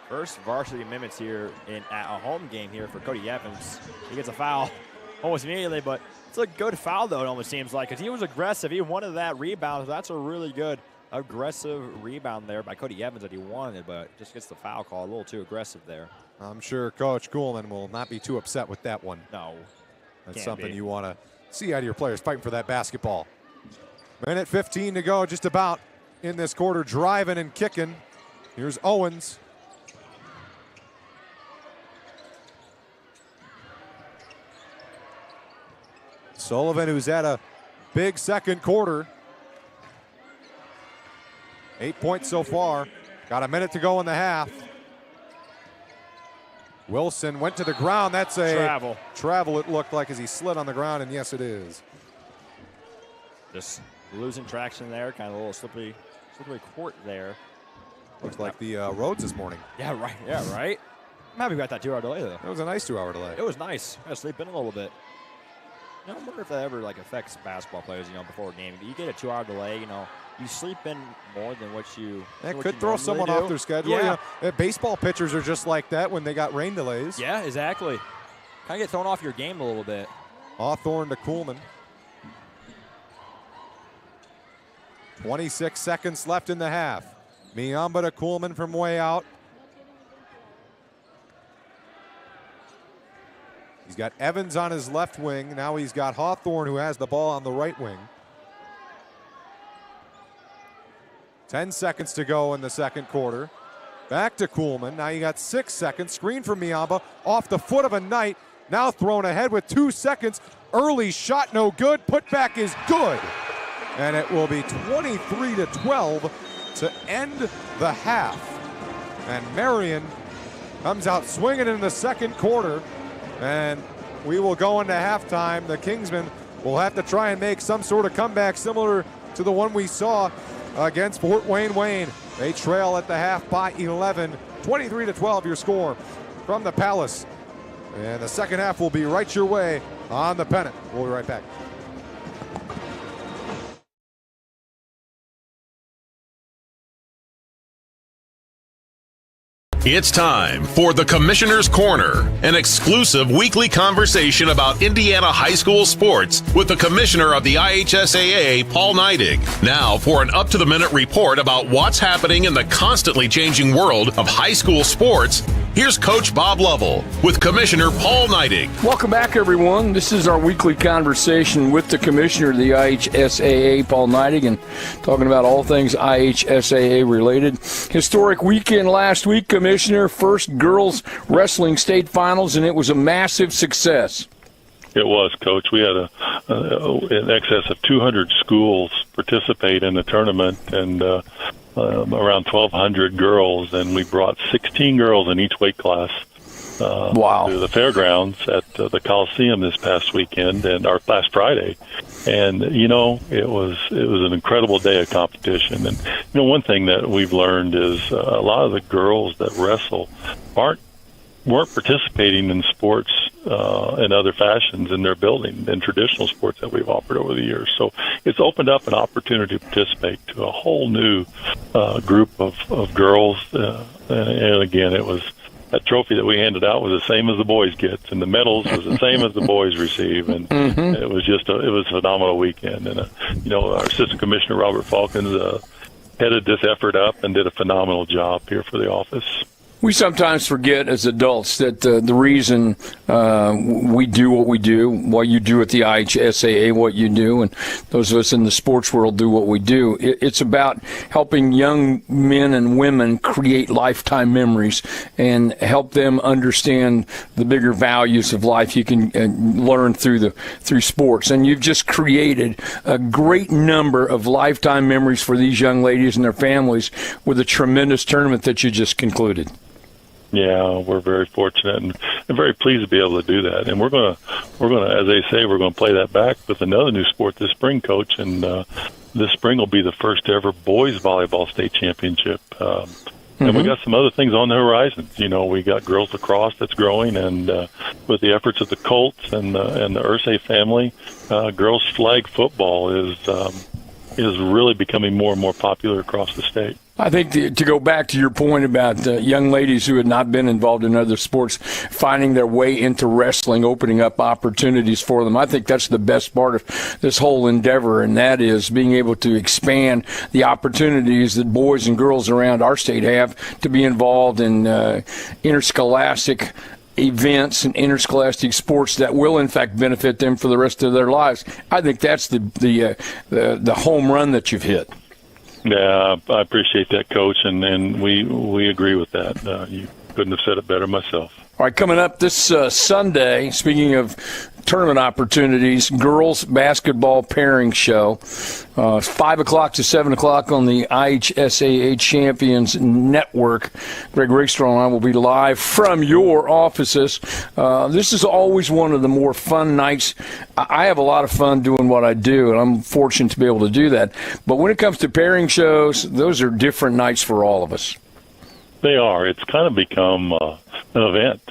First varsity minutes here at a home game here for Cody Evans. He gets a foul almost immediately, but it's a good foul, though, it almost seems like, because he was aggressive. He wanted that rebound. That's a really good aggressive rebound there by Cody Evans that he wanted, but just gets the foul call a little too aggressive there. I'm sure Coach Kuhlman will not be too upset with that one. No. That's something you want to see out of your players, fighting for that basketball. Minute 15 to go, just about in this quarter, driving and kicking. Here's Owens. Sullivan, who's had a big second quarter. 8 points so far. Got a minute to go in the half. Wilson went to the ground. That's a travel it looked like as he slid on the ground, and yes, it is. Just losing traction there, kind of a little slippery court there. Looks like the roads this morning. Yeah, right. Yeah, right. I'm happy we got that 2-hour delay, though. It was a nice 2-hour delay. It was nice. I sleep in a little bit. I wonder if that ever affects basketball players. Before a game, you get a 2-hour delay. You sleep in more than what you. It could throw someone off their schedule. Yeah. Baseball pitchers are just like that when they got rain delays. Yeah, exactly. Kind of get thrown off your game a little bit. Hawthorne to Kuhlman. 26 seconds left in the half. Miamba to Kuhlman from way out. He's got Evans on his left wing. Now he's got Hawthorne, who has the ball on the right wing. 10 seconds to go in the second quarter. Back to Kuhlman. Now you got 6 seconds. Screen from Miamba off the foot of a Knight. Now thrown ahead with 2 seconds. Early shot, no good. Putback is good. And it will be 23-12 to end the half. And Marian comes out swinging in the second quarter. And we will go into halftime. The Kingsmen will have to try and make some sort of comeback similar to the one we saw against Fort Wayne. They trail at the half by 11. 23-12 your score from the Palace. And the second half will be right your way on the pennant. We'll be right back. It's time for the Commissioner's Corner, an exclusive weekly conversation about Indiana high school sports with the Commissioner of the IHSAA, Paul Neidig. Now for an up-to-the-minute report about what's happening in the constantly changing world of high school sports, here's Coach Bob Lovell with Commissioner Paul Neidig. Welcome back, everyone. This is our weekly conversation with the Commissioner of the IHSAA, Paul Neidig, and talking about all things IHSAA related. Historic weekend last week, Commissioner. First girls wrestling state finals, and it was a massive success. It was, Coach. We had in excess of 200 schools participate in the tournament, and around 1,200 girls, and we brought 16 girls in each weight class to the fairgrounds at the Coliseum this past weekend and our last Friday. And it was an incredible day of competition. And one thing that we've learned is a lot of the girls that wrestle weren't participating in sports in other fashions in their building than traditional sports that we've offered over the years. So it's opened up an opportunity to participate to a whole new group of girls. And again, it was that trophy that we handed out was the same as the boys get, and the medals was the same as the boys receive, and it was a phenomenal weekend. And our assistant commissioner Robert Falcons headed this effort up and did a phenomenal job here for the office. We sometimes forget as adults that the reason we do what we do, why you do at the IHSAA what you do, and those of us in the sports world do what we do, it's about helping young men and women create lifetime memories and help them understand the bigger values of life you can learn through sports. And you've just created a great number of lifetime memories for these young ladies and their families with a tremendous tournament that you just concluded. Yeah, we're very fortunate and very pleased to be able to do that. And we're gonna, as they say, we're gonna play that back with another new sport this spring, Coach. And this spring will be the first ever boys volleyball state championship. And we got some other things on the horizon. We got girls lacrosse that's growing, and with the efforts of the Colts and the Ursay family, girls flag football is really becoming more and more popular across the state. I think to go back to your point about young ladies who had not been involved in other sports finding their way into wrestling, opening up opportunities for them, I think that's the best part of this whole endeavor, and that is being able to expand the opportunities that boys and girls around our state have to be involved in interscholastic events and interscholastic sports that will in fact benefit them for the rest of their lives. I think that's the home run that you've hit. Yeah, I appreciate that, Coach, and we agree with that. You couldn't have said it better myself. All right, coming up this Sunday, speaking of tournament opportunities, girls basketball pairing show, 5 o'clock to 7 o'clock on the IHSAA Champions Network. Greg Rakestraw and I will be live from your offices. This is always one of the more fun nights. I have a lot of fun doing what I do, and I'm fortunate to be able to do that. But when it comes to pairing shows, those are different nights for all of us. They are. It's kind of become an event.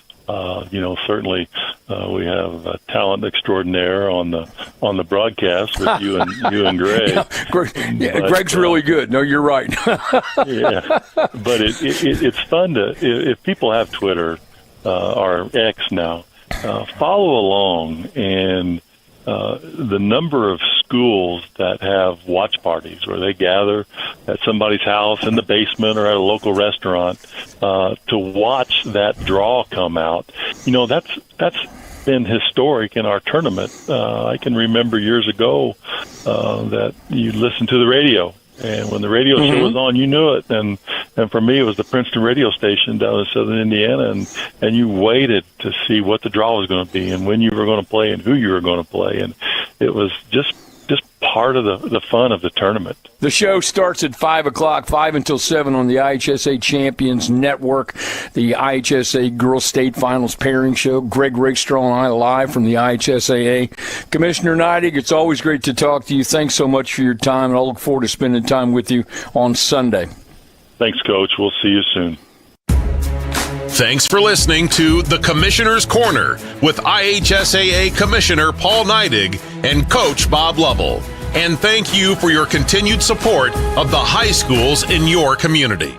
Certainly we have talent extraordinaire on the broadcast with you and Greg. Greg's really good. No, you're right. Yeah, but it's fun if people have Twitter or X now, follow along and. The number of schools that have watch parties where they gather at somebody's house in the basement or at a local restaurant to watch that draw come out, that's been historic in our tournament. I can remember years ago that you listened to the radio. And when the radio show was on, you knew it. And for me, it was the Princeton radio station down in southern Indiana. And you waited to see what the draw was going to be and when you were going to play and who you were going to play. And it was just part of the fun of the tournament. The show starts at 5 o'clock, 5 until 7 on the IHSA Champions Network, the IHSA Girls State Finals pairing show. Greg Rakestraw and I live from the IHSAA. Commissioner Neidig, it's always great to talk to you. Thanks so much for your time, and I'll look forward to spending time with you on Sunday. Thanks, Coach. We'll see you soon. Thanks for listening to The Commissioner's Corner with IHSAA Commissioner Paul Neidig and Coach Bob Lovell. And thank you for your continued support of the high schools in your community.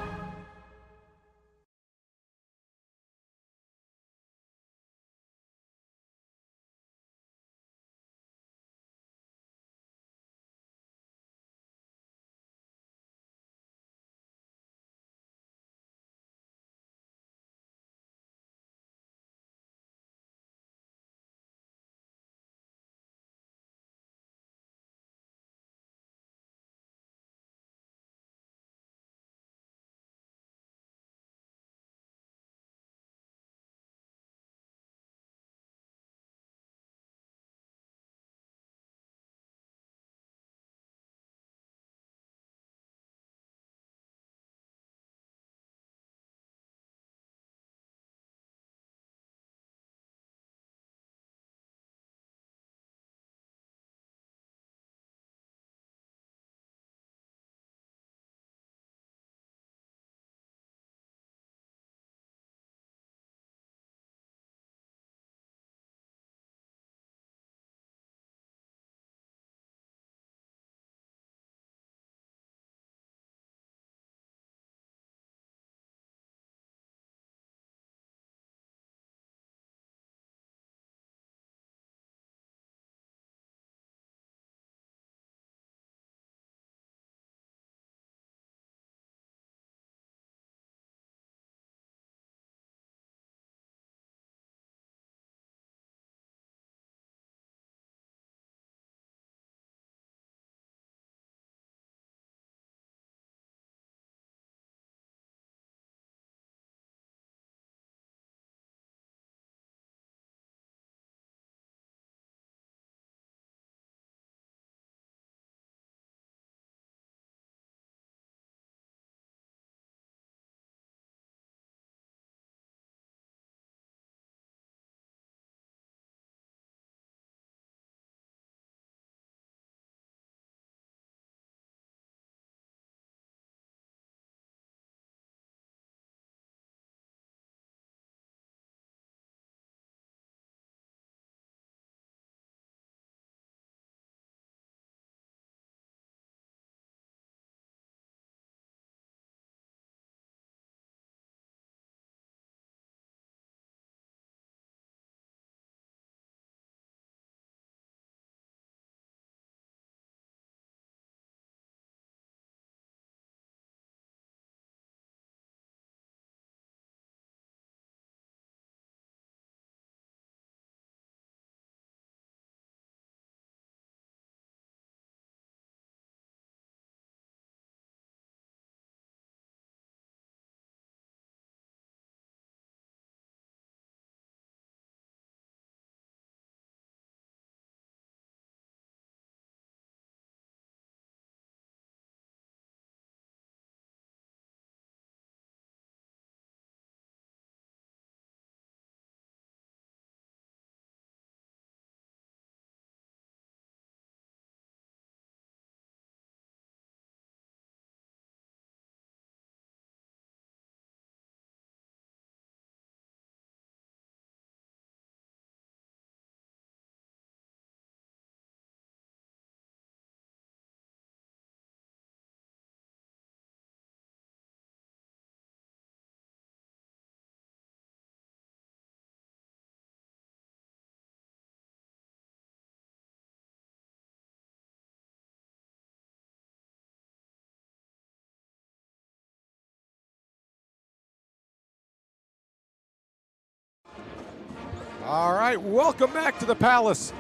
All right, welcome back to the Palace.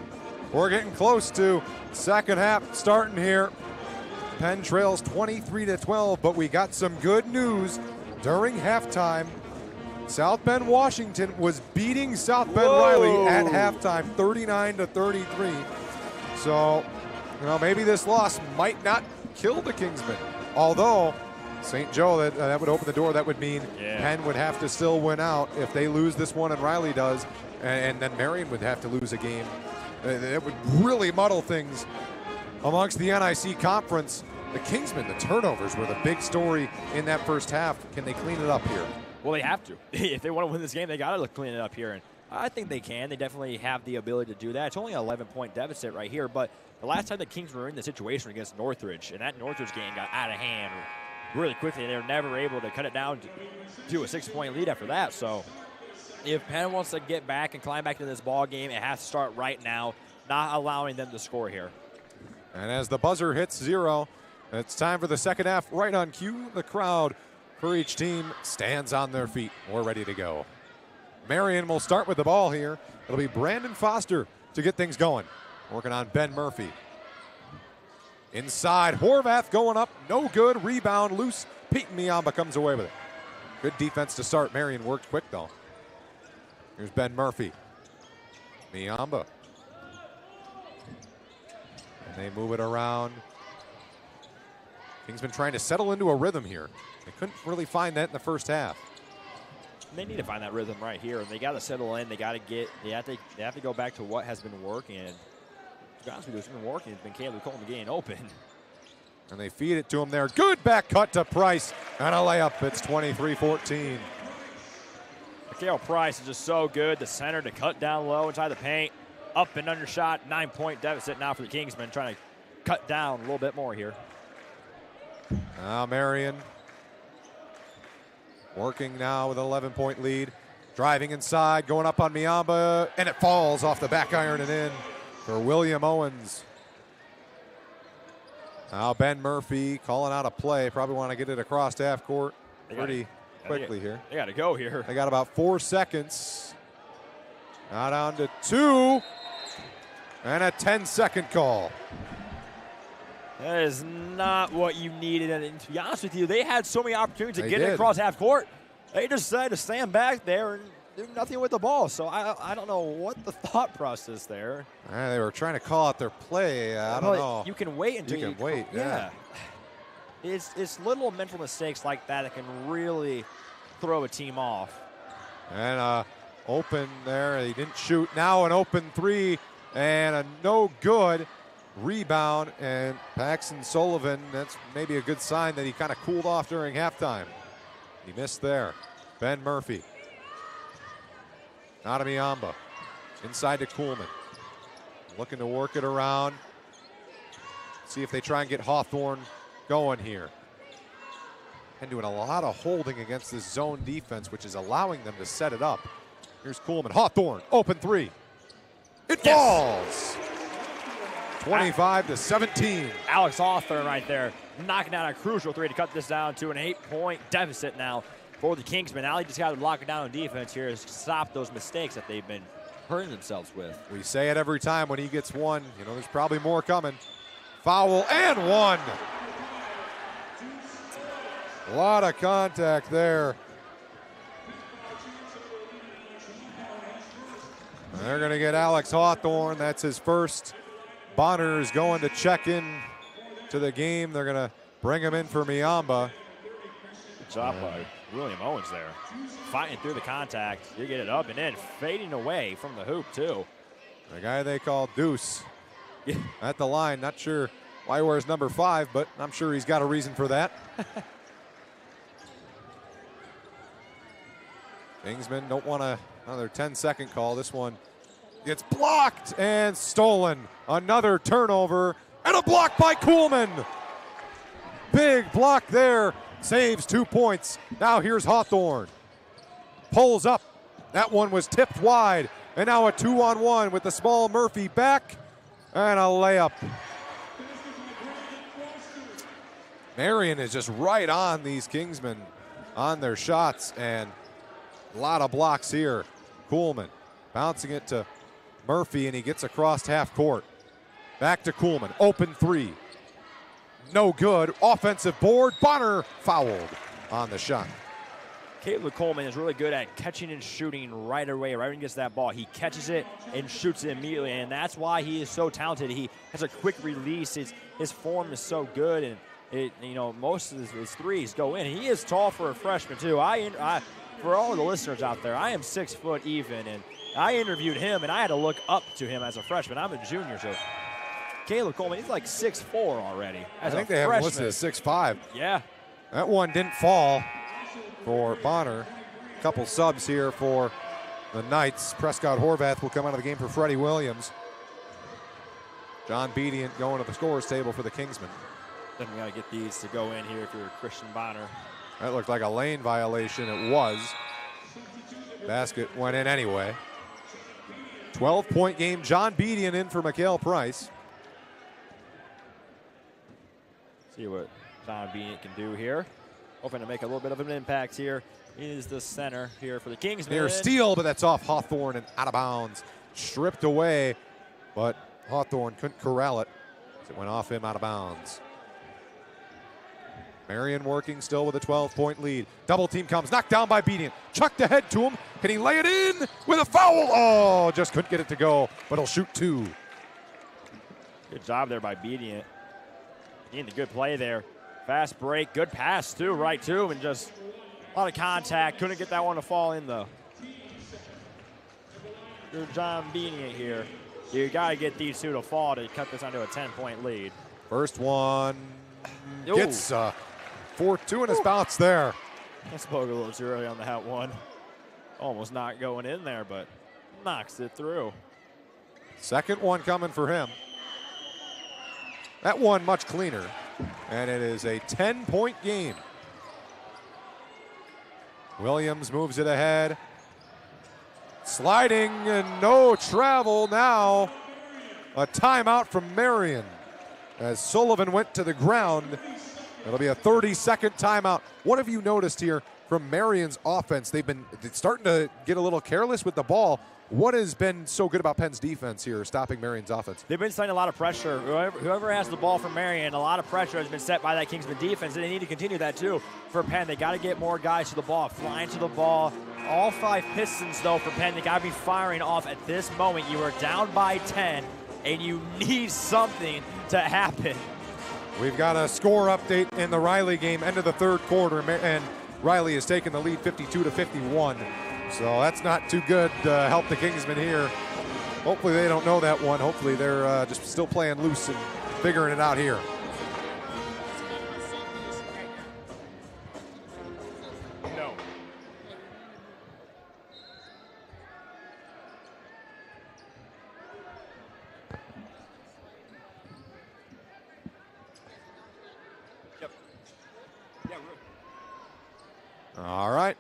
We're getting close to second half starting here. Penn trails 23-12, but we got some good news during halftime. South Bend, Washington was beating South Bend Riley at halftime, 39-33. So, maybe this loss might not kill the Kingsmen. Although, St. Joe, that would open the door. That would mean Penn would have to still win out if they lose this one and Riley does, and then Marian would have to lose a game. It would really muddle things amongst the NIC conference. The Kingsmen, the turnovers were the big story in that first half. Can they clean it up here? Well, they have to. If they want to win this game, they got to clean it up here. And I think they can. They definitely have the ability to do that. It's only an 11-point deficit right here. But the last time the Kings were in the situation against Northridge, and that Northridge game got out of hand really quickly, and they were never able to cut it down to a 6-point lead after that. So if Penn wants to get back and climb back into this ball game, it has to start right now, not allowing them to score here. And as the buzzer hits 0, it's time for the second half. Right on cue, the crowd for each team stands on their feet. We're ready to go. Marian will start with the ball here. It'll be Brandon Foster to get things going. Working on Ben Murphy. Inside, Horvath going up. No good. Rebound loose. Peyton Miamba comes away with it. Good defense to start. Marian worked quick, though. Here's Ben Murphy. Miamba. And they move it around. Kingsman trying to settle into a rhythm here. They couldn't really find that in the first half. They need to find that rhythm right here, and they got to settle in. They have to go back to what has been working. And to be honest with you, what's been working has been Caleb Coleman getting open. And they feed it to him there. Good back cut to Price and a layup. It's 23-14. Mikhail Price is just so good. The center to cut down low inside the paint. Up and undershot. 9-point deficit now for the Kingsmen, trying to cut down a little bit more here. Now Marian working now with an 11-point lead. Driving inside, going up on Miamba, and it falls off the back iron and in for William Owens. Now Ben Murphy calling out a play. Probably want to get it across to half court pretty quickly here. They got to go here. They got about 4 seconds. Now down to 2. And a 10-second call. That is not what you needed. And to be honest with you, they had so many opportunities to get it did. across half court. They just decided to stand back there and do nothing with the ball. So I don't know what the thought process there. They were trying to call out their play. I don't know. You can wait until you can wait. Yeah. It's little mental mistakes like that can really throw a team off. And open there. He didn't shoot. Now an open 3 and a no good. Rebound, and Paxton Sullivan, that's maybe a good sign that he kind of cooled off during halftime. He missed there. Ben Murphy. Miamba. Inside to Kuhlman. Looking to work it around. See if they try and get Hawthorne going here. And doing a lot of holding against this zone defense, which is allowing them to set it up. Here's Kuhlman. Hawthorne, open 3. It falls! 25-17. Alex Hawthorne right there, knocking down a crucial 3 to cut this down to an 8-point deficit now for the Kingsmen. Now they just got to lock it down on defense here to stop those mistakes that they've been hurting themselves with. We say it every time when he gets one. There's probably more coming. Foul and 1. A lot of contact there. They're going to get Alex Hawthorne. That's his first. Bonner is going to check in to the game. They're going to bring him in for Miamba. Good job by William Owens there. Fighting through the contact. You get it up and in, fading away from the hoop, too. The guy they call Deuce at the line. Not sure why he wears number 5, but I'm sure he's got a reason for that. Kingsmen don't want another 10-second call. This one gets blocked and stolen. Another turnover and a block by Kuhlman. Big block there. Saves 2 points. Now here's Hawthorne. Pulls up. That one was tipped wide. And now a 2-on-1 with the small Murphy back and a layup. Marian is just right on these Kingsmen on their shots, and a lot of blocks here. Kuhlman Bouncing it to Murphy, and he gets across half court. Back to Kuhlman. Open three. No good. Offensive board. Bonner fouled on the shot. Caleb Coleman is really good at catching and shooting right away, right when he gets that ball. He catches it and shoots it immediately, and that's why he is so talented. He has a quick release. His form is so good, and most of his threes go in. He is tall for a freshman, too. For all the listeners out there, I am 6 foot even, and I interviewed him, and I had to look up to him as a freshman. I'm a junior, so Caleb Coleman, he's like 6'4" already. I think they have him listed as 6'5". Yeah. That one didn't fall for Bonner. A couple subs here for the Knights. Prescott Horvath will come out of the game for Freddie Williams. John Bedient going to the scorer's table for the Kingsmen. Then we got to get these to go in here if you're Christian Bonner. That looked like a lane violation. It was. Basket went in anyway. 12-point game. John Bedient in for Mikhail Price. See what John Bedient can do here. Hoping to make a little bit of an impact here. He is the center here for the Kingsmen. Near steal, but that's off Hawthorne and out of bounds. Stripped away, but Hawthorne couldn't corral it as it went off him out of bounds. Marian working still with a 12-point lead. Double team comes, knocked down by Bedient. Chucked ahead to him. Can he lay it in with a foul? Oh, just couldn't get it to go, but he'll shoot two. Good job there by Bedient. Getting a good play there. Fast break, good pass too, right to him, and just a lot of contact. Couldn't get that one to fall in though. You're John Bedient here. You got to get these two to fall to cut this onto a 10-point lead. First one gets 4-2 and his bounce there. I spoke a little too early on that one. Almost not going in there, but knocks it through. Second one coming for him. That one much cleaner. And it is a 10-point game. Williams moves it ahead. Sliding and no travel now. A timeout from Marian as Sullivan went to the ground. It'll be a 30-second timeout. What have you noticed here from Marian's offense? They've been starting to get a little careless with the ball. What has been so good about Penn's defense here, stopping Marian's offense? They've been setting a lot of pressure. Whoever has the ball from Marian, a lot of pressure has been set by that Kingsman defense, and they need to continue that too for Penn. They got to get more guys to the ball, flying to the ball. All 5 Pistons, though, for Penn, they got to be firing off at this moment. You are down by 10, and you need something to happen. We've got a score update in the Riley game, end of the third quarter, and Riley has taken the lead 52-51. So that's not too good to help the Kingsmen here. Hopefully they don't know that one. Hopefully they're just still playing loose and figuring it out here. No. Yep. Yeah, we're All right.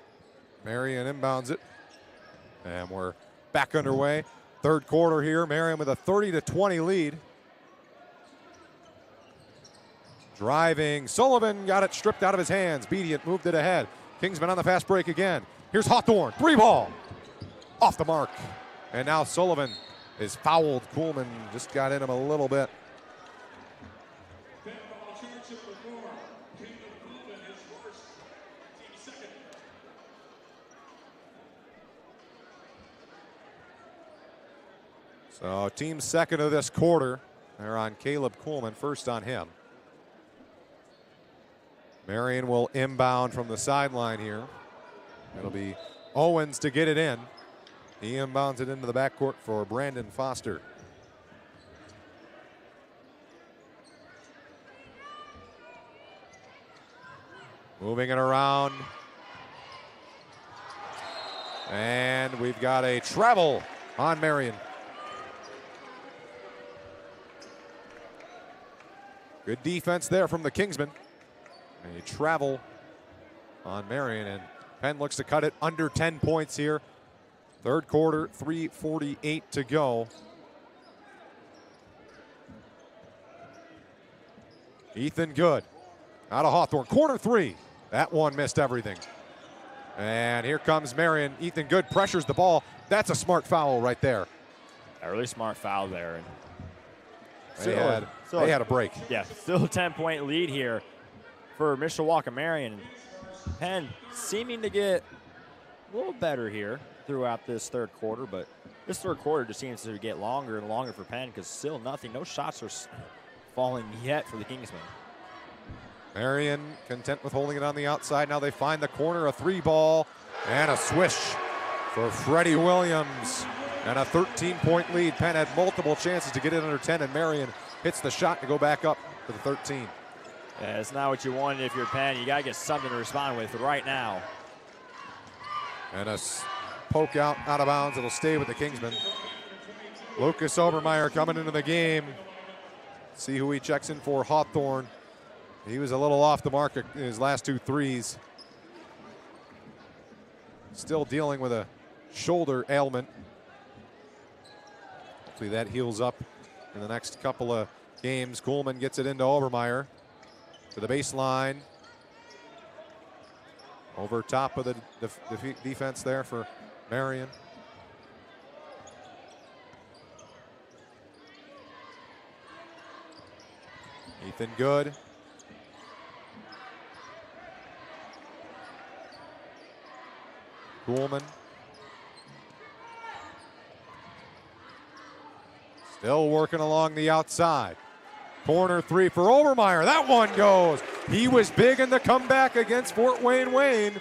Marian inbounds it. And we're back underway. Third quarter here. Marian with a 30-20 lead. Driving. Sullivan got it stripped out of his hands. Bedient moved it ahead. Kingsman on the fast break again. Here's Hawthorne. 3-ball. Off the mark. And now Sullivan is fouled. Kuhlman just got in him a little bit. So team second of this quarter. They're on Caleb Kuhlman, first on him. Marian will inbound from the sideline here. It'll be Owens to get it in. He inbounds it into the backcourt for Brandon Foster. Moving it around. And we've got a travel on Marian. Good defense there from the Kingsmen. A travel on Marian, and Penn looks to cut it under 10 points here. Third quarter, 3:48 to go. Ethan Good out of Hawthorne. Corner three. That one missed everything. And here comes Marian. Ethan Good pressures the ball. That's a smart foul right there. A really smart foul there. And They had a break. Yeah, still a 10-point lead here for Mishawaka Marian. Penn seeming to get a little better here throughout this third quarter, but this third quarter just seems to get longer and longer for Penn because still nothing. No shots are falling yet for the Kingsmen. Marian content with holding it on the outside. Now they find the corner, a 3-ball, and a swish for Freddie Williams. And a 13-point lead. Penn had multiple chances to get it under 10, and Marian hits the shot to go back up to the 13. Yeah, it's not what you wanted if you're Penn. You got to get something to respond with right now. And a poke out of bounds. It'll stay with the Kingsmen. Lucas Obermeyer coming into the game. See who he checks in for. Hawthorne. He was a little off the mark in his last 2 threes. Still dealing with a shoulder ailment. Hopefully that heals up in the next couple of games. Kuhlman gets it into Obermeyer to the baseline. Over top of the defense there for Marian. Ethan Good. Kuhlman. Still working along the outside. Corner 3 for Obermeyer. That one goes. He was big in the comeback against Fort Wayne Wayne.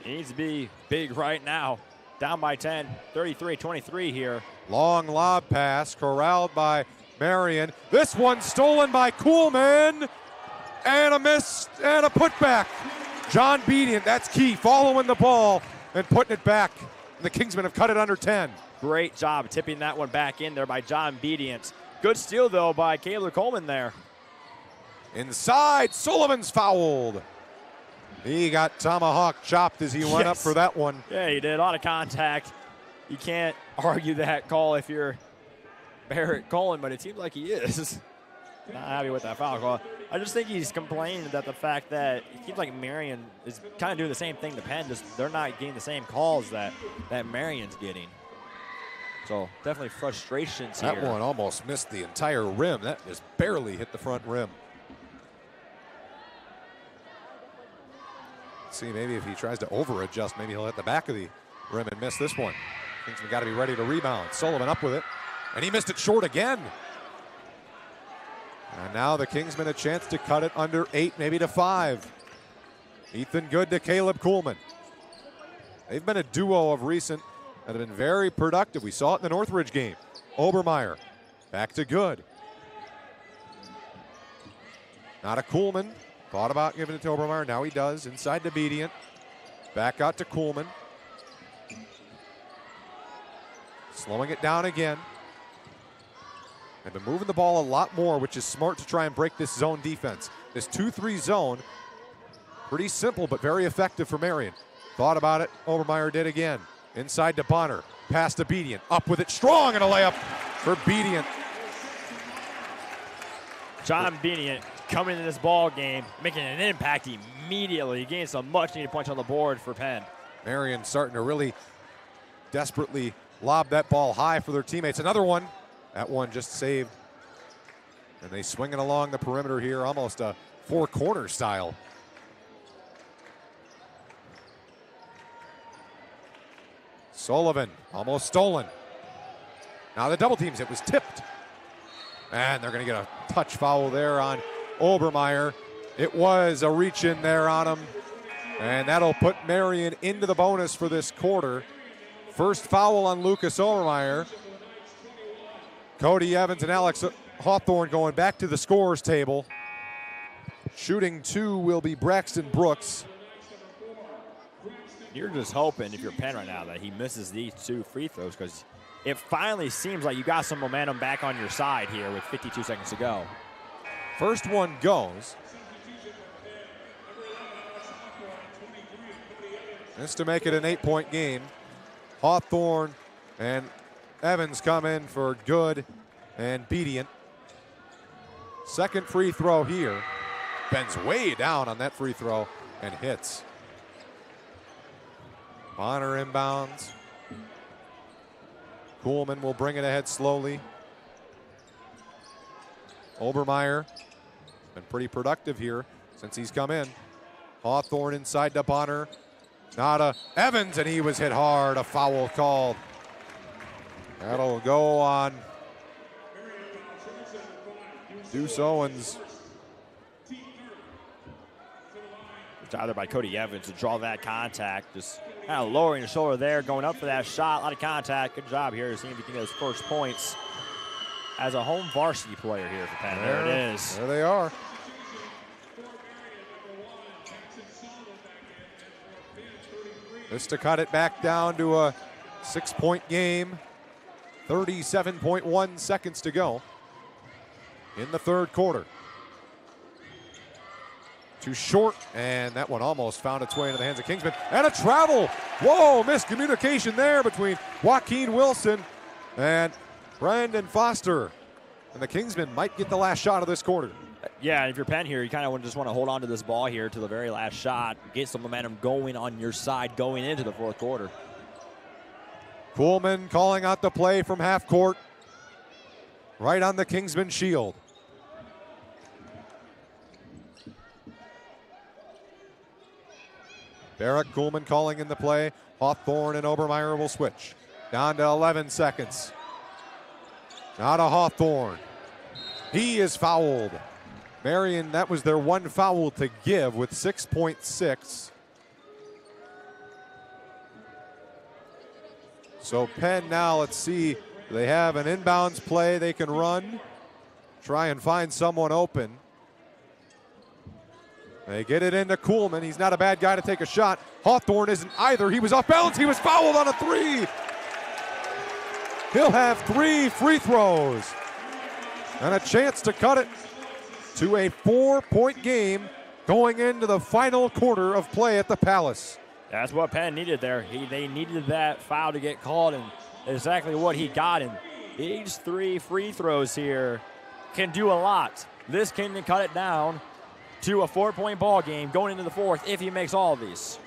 He needs to be big right now. Down by 10, 33-23 here. Long lob pass corralled by Marian. This one stolen by Kuhlman. And a miss and a putback. John Bedient, that's key, following the ball and putting it back. The Kingsmen have cut it under 10. Great job tipping that one back in there by John Bedient. Good steal, though, by Caleb Coleman there. Inside, Sullivan's fouled. He got tomahawk chopped as he went up for that one. Yeah, he did. A lot of contact. You can't argue that call if you're Barrett Coleman, but it seems like he is. Not happy with that foul call. I just think he's complaining that the fact that it seems like Marian is kind of doing the same thing to Penn. Just they're not getting the same calls that Marian's getting. So definitely frustrations here. That one almost missed the entire rim. That just barely hit the front rim. Let's see, maybe if he tries to over-adjust, maybe he'll hit the back of the rim and miss this one. Kingsman got to be ready to rebound. Sullivan up with it, and he missed it short again. And now the Kingsmen a chance to cut it under 8, maybe to 5. Ethan Good to Caleb Kuhlman. They've been a duo of recent that have been very productive. We saw it in the Northridge game. Obermeyer back to Good. Not a Kuhlman. Thought about giving it to Obermeyer. Now he does. Inside to Bedient. Back out to Kuhlman. Slowing it down again. They've been moving the ball a lot more, which is smart to try and break this zone defense. This 2-3 zone, pretty simple but very effective for Marian. Thought about it. Obermeyer did again. Inside to Bonner. Pass to Bedient. Up with it strong and a layup for Bedient. John Bedient coming into this ball game, making an impact immediately, getting some much-needed points on the board for Penn. Marian starting to really desperately lob that ball high for their teammates. Another one. That one just saved. And they swing it along the perimeter here, almost a four-corner style. Sullivan almost stolen. Now the double teams. It was tipped. And they're going to get a touch foul there on Obermeyer. It was a reach in there on him. And that'll put Marian into the bonus for this quarter. First foul on Lucas Obermeyer. Cody Evans and Alex Hawthorne going back to the scorer's table. Shooting 2 will be Braxton Brooks. You're just hoping, if you're Penn right now, that he misses these 2 free throws because it finally seems like you got some momentum back on your side here with 52 seconds to go. First one goes. This to make it an 8-point game. Hawthorne and Evans come in for Good and Bedient. Second free throw here. Ben's way down on that free throw and hits. Bonner inbounds. Kuhlman will bring it ahead slowly. Obermeyer been pretty productive here since he's come in. Hawthorne inside to Bonner. Nada Evans, and he was hit hard. A foul called. That'll go on Deuce Owens. It's either by Cody Evans to draw that contact. Just kind of lowering the shoulder there, going up for that shot. A lot of contact. Good job here to see if he can get his first points as a home varsity player here for Penn. There it is. There they are. This to cut it back down to a 6-point game. 37.1 seconds to go in the third quarter. Too short, and that one almost found its way into the hands of Kingsman. And a travel. Whoa, miscommunication there between Joaquin Wilson and Brandon Foster. And the Kingsmen might get the last shot of this quarter. Yeah, if you're Penn here, you kind of just want to hold on to this ball here to the very last shot, get some momentum going on your side going into the fourth quarter. Kuhlman calling out the play from half court, right on the Kingsman shield. Barrett, Kuhlman calling in the play. Hawthorne and Obermeyer will switch. Down to 11 seconds. Now to Hawthorne. He is fouled. Marian, that was their one foul to give with 6.6. So Penn now, let's see, they have an inbounds play they can run. Try and find someone open. They get it into Kuhlman. He's not a bad guy to take a shot. Hawthorne isn't either. He was off balance. He was fouled on a three. He'll have 3 free throws and a chance to cut it to a 4-point game going into the final quarter of play at the Palace. That's what Penn needed there. They needed that foul to get called, and exactly what he got. And these 3 free throws here can do a lot. This can cut it down to a 4-point ball game going into the fourth if he makes all of these.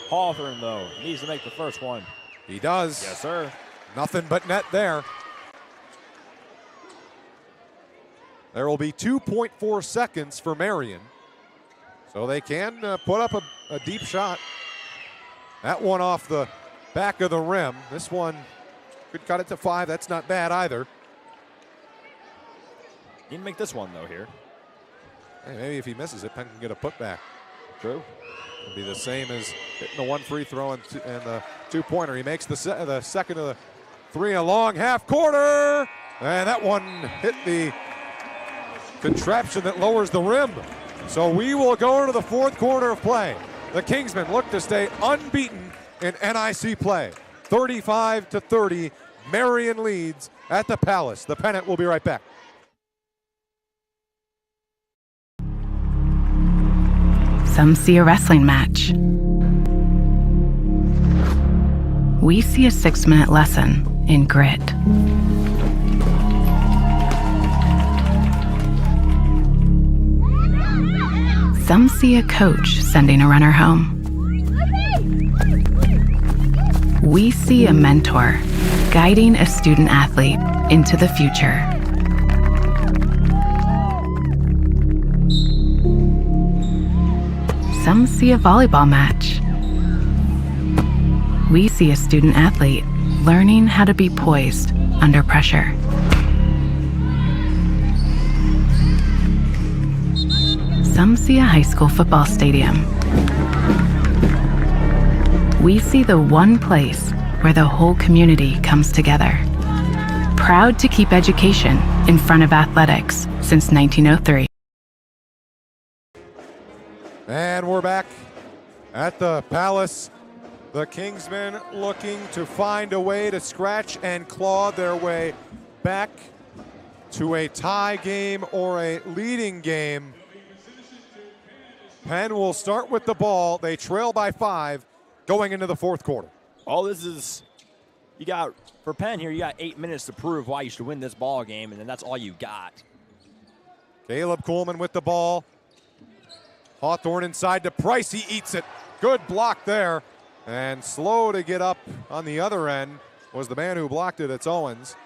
Hawthorne, though, needs to make the first one. He does. Yes, sir. Nothing but net there. There will be 2.4 seconds for Marian. So they can put up a deep shot. That one off the back of the rim. This one could cut it to 5. That's not bad either. Need to make this one, though, here. Hey, maybe if he misses it, Penn can get a putback. True. It'll be the same as hitting the 1 free throw and the 2-pointer. He makes the second of the 3 in a long half quarter. And that one hit the contraption that lowers the rim. So we will go into the fourth quarter of play. The Kingsmen look to stay unbeaten in NIC play. 35-30, Marian leads at the Palace. The Pennant will be right back. Some see a wrestling match. We see a 6-minute lesson in grit. Some see a coach sending a runner home. We see a mentor guiding a student athlete into the future. Some see a volleyball match. We see a student athlete learning how to be poised under pressure. Some see a high school football stadium. We see the one place where the whole community comes together. Proud to keep education in front of athletics since 1903. And we're back at the Palace. The Kingsmen looking to find a way to scratch and claw their way back to a tie game or a leading game. Penn will start with the ball. They trail by 5 going into the fourth quarter. All this is, you got, for Penn here, you got 8 minutes to prove why you should win this ball game, and then that's all you got. Caleb Kuhlman with the ball. Hawthorne inside to Price. He eats it. Good block there. And slow to get up on the other end was the man who blocked it. It's Owens.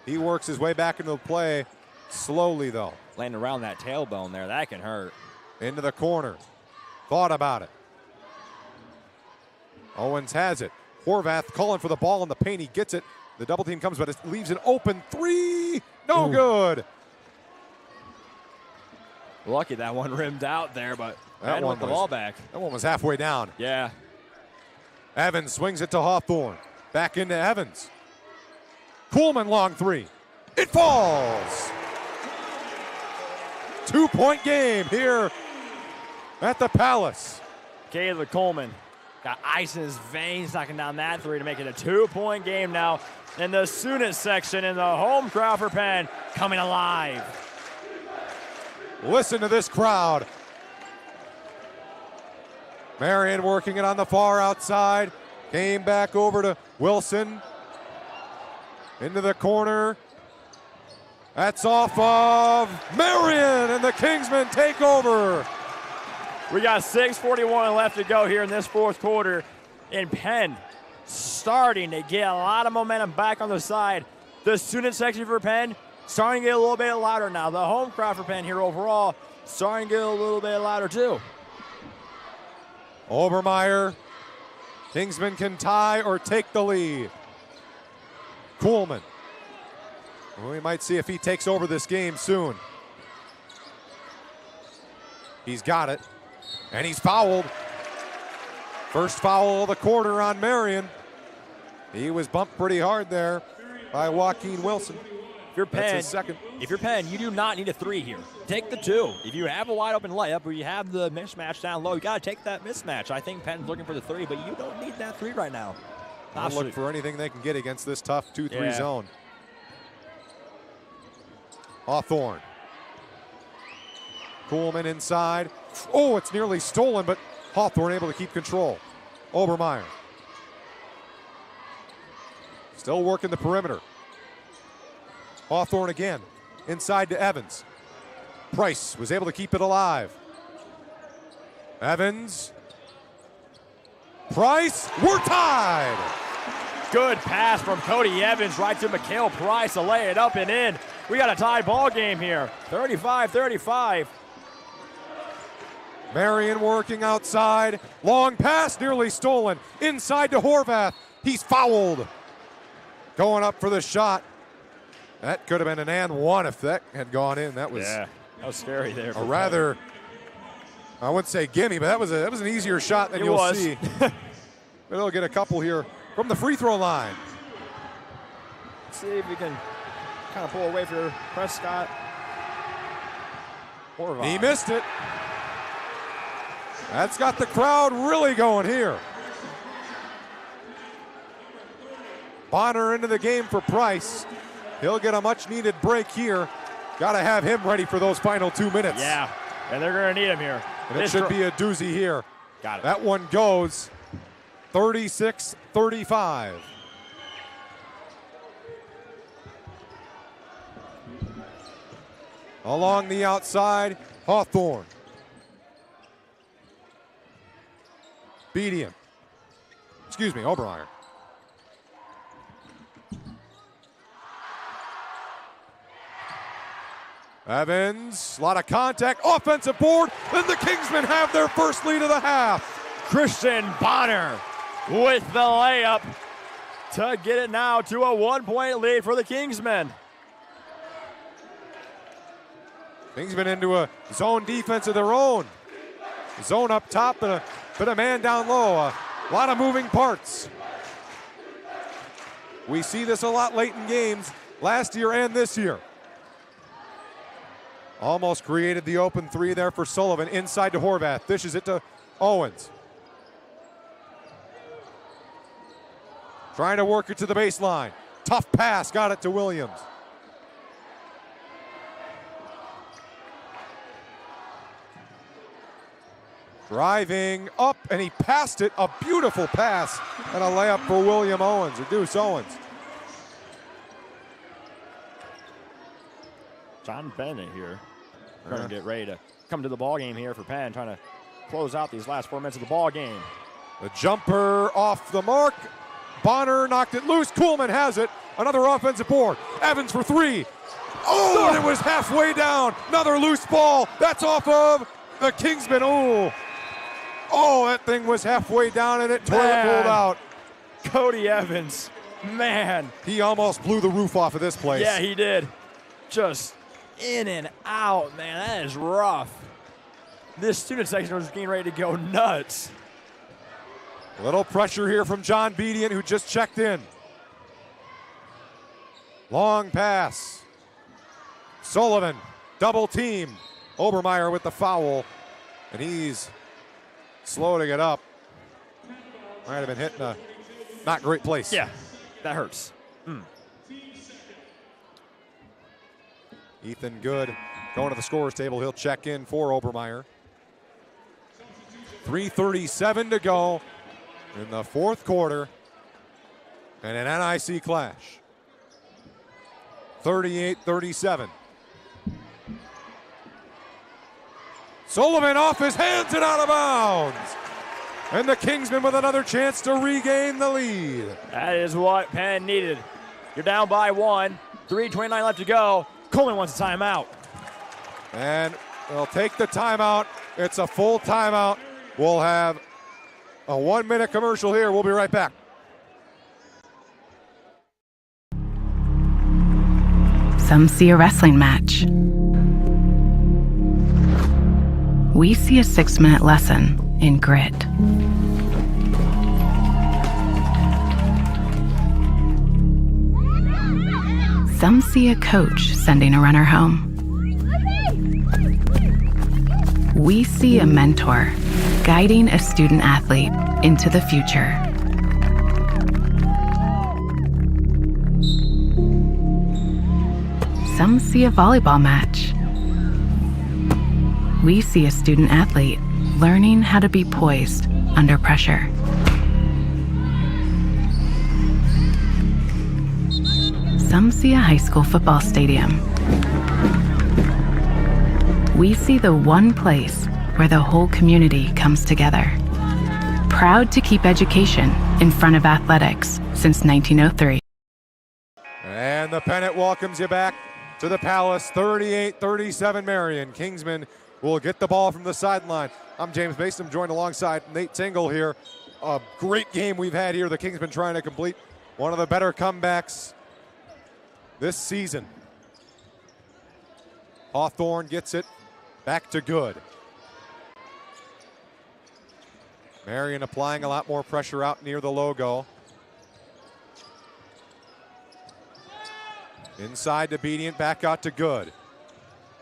He works his way back into the play slowly, though. Landing around that tailbone there, that can hurt. Into the corner. Thought about it. Owens has it. Horvath calling for the ball in the paint. He gets it. The double team comes, but it leaves an open three. No good. Lucky that one rimmed out there, but That Penn with the ball back. That one was halfway down. Yeah. Evans swings it to Hawthorne. Back into Evans. Kuhlman long three. It falls. 2-point game here at the Palace. Caleb Coleman got ice in his veins, knocking down that three to make it a 2-point game now. In the student section in the home crowd for Penn coming alive. Listen to this crowd. Marian working it on the far outside. Came back over to Wilson. Into the corner. That's off of Marian, and the Kingsmen take over. We got 6:41 left to go here in this fourth quarter. And Penn starting to get a lot of momentum back on the side. The student section for Penn starting to get a little bit louder now. The home crowd for Penn here overall starting to get a little bit louder too. Obermeyer. Kingsmen can tie or take the lead. Kuhlman. We might see if he takes over this game soon. He's got it. And he's fouled. First foul of the quarter on Marian. He was bumped pretty hard there by Joaquin Wilson. If you're Penn, That's his second. If you're Penn, you do not need a three here. Take the two. If you have a wide open layup or you have the mismatch down low, you got to take that mismatch. I think Penn's looking for the three, but you don't need that three right now. They'll look for anything they can get against this tough 2-3 zone. Hawthorne. Kuhlman inside. Oh, it's nearly stolen, but Hawthorne able to keep control. Obermeyer. Still working the perimeter. Hawthorne again. Inside to Evans. Price was able to keep it alive. Evans. Price. We're tied. Good pass from Cody Evans right to Mikhail Price to lay it up and in. We got a tied ball game here. 35-35. Marian working outside. Long pass nearly stolen. Inside to Horvath. He's fouled. Going up for the shot. That could have been an and one if that had gone in. That was scary there. A rather, I wouldn't say gimme, but that was an easier shot than you'll see. But they'll get a couple here from the free throw line. Let's see if we can kind of pull away for Prescott. Horvath. He missed it. That's got the crowd really going here. Bonner into the game for Price. He'll get a much-needed break here. Got to have him ready for those final 2 minutes. Yeah, and they're going to need him here. And it should be a doozy here. Got it. That one goes 36-35. Along the outside, Hawthorne. Beat him. Excuse me, Obermeyer. Evans, a lot of contact, offensive board, and the Kingsmen have their first lead of the half. Christian Bonner with the layup to get it now to a 1-point lead for the Kingsmen. Kingsmen into a zone defense of their own. Zone up top and a bit of man down low. A lot of moving parts. We see this a lot late in games, last year and this year. Almost created the open three there for Sullivan. Inside to Horvath. Dishes it to Owens. Trying to work it to the baseline. Tough pass. Got it to Williams. Driving up, and he passed it. A beautiful pass and a layup for William Owens, or Deuce Owens. John Bennett here. Going to get ready to come to the ball game here for Penn, trying to close out these last 4 minutes of the ball game. The jumper off the mark. Bonner knocked it loose. Kuhlman has it. Another offensive board. Evans for three. Oh, and it was halfway down. Another loose ball. That's off of the Kingsmen. Oh, that thing was halfway down and it toilet rolled out. Cody Evans, man. He almost blew the roof off of this place. Yeah, he did. Just in and out, man. That is rough. This student section was getting ready to go nuts. A little pressure here from John Bedian, who just checked in. Long pass. Sullivan, double team. Obermeyer with the foul, and he's slow to get up. Might have been hitting a not great place. Yeah, that hurts. Ethan Good going to the scorer's table. He'll check in for Obermeyer. 3:37 to go in the fourth quarter, and an NIC clash. 38-37. Sullivan off his hands and out of bounds. And the Kingsmen with another chance to regain the lead. That is what Penn needed. You're down by one. 3:29 left to go. Coleman wants a timeout. And they'll take the timeout. It's a full timeout. We'll have a 1-minute commercial here. We'll be right back. Some see a wrestling match. We see a 6-minute lesson in grit. Some see a coach sending a runner home. We see a mentor guiding a student athlete into the future. Some see a volleyball match. We see a student athlete learning how to be poised under pressure. Some see a high school football stadium. We see the one place where the whole community comes together. Proud to keep education in front of athletics since 1903. And the pennant welcomes you back to the Palace. 38-37 Marian. Kingsmen will get the ball from the sideline. I'm James Mason, joined alongside Nate Tingle here. A great game we've had here. The Kingsmen trying to complete one of the better comebacks this season. Hawthorne gets it back to Good. Marian applying a lot more pressure out near the logo. Inside to Bedian, back out to Good.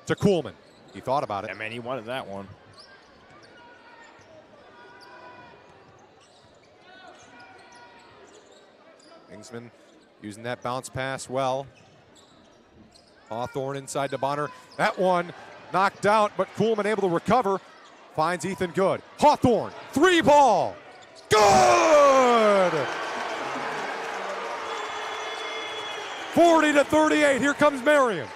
To Kuhlman. He thought about it. Yeah, man, he wanted that one. Kingsman using that bounce pass well. Hawthorne inside to Bonner. That one knocked out, but Kuhlman able to recover. Finds Ethan Good. Hawthorne, 3-ball. Good! 40-38. Here comes Marian.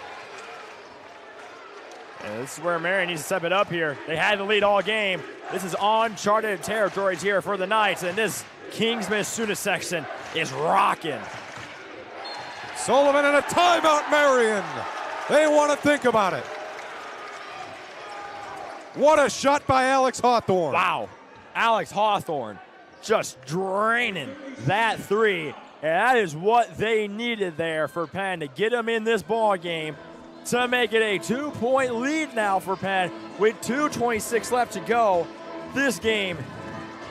Yeah, this is where Marian needs to step it up here. They had the lead all game. This is uncharted territories here for the Knights, and this Kingsman student section is rocking. Sullivan and a timeout, Marian. They want to think about it. What a shot by Alex Hawthorne. Wow. Alex Hawthorne just draining that three. And that is what they needed there for Penn to get them in this ball game to make it a 2-point lead now for Penn with 2:26 left to go. This game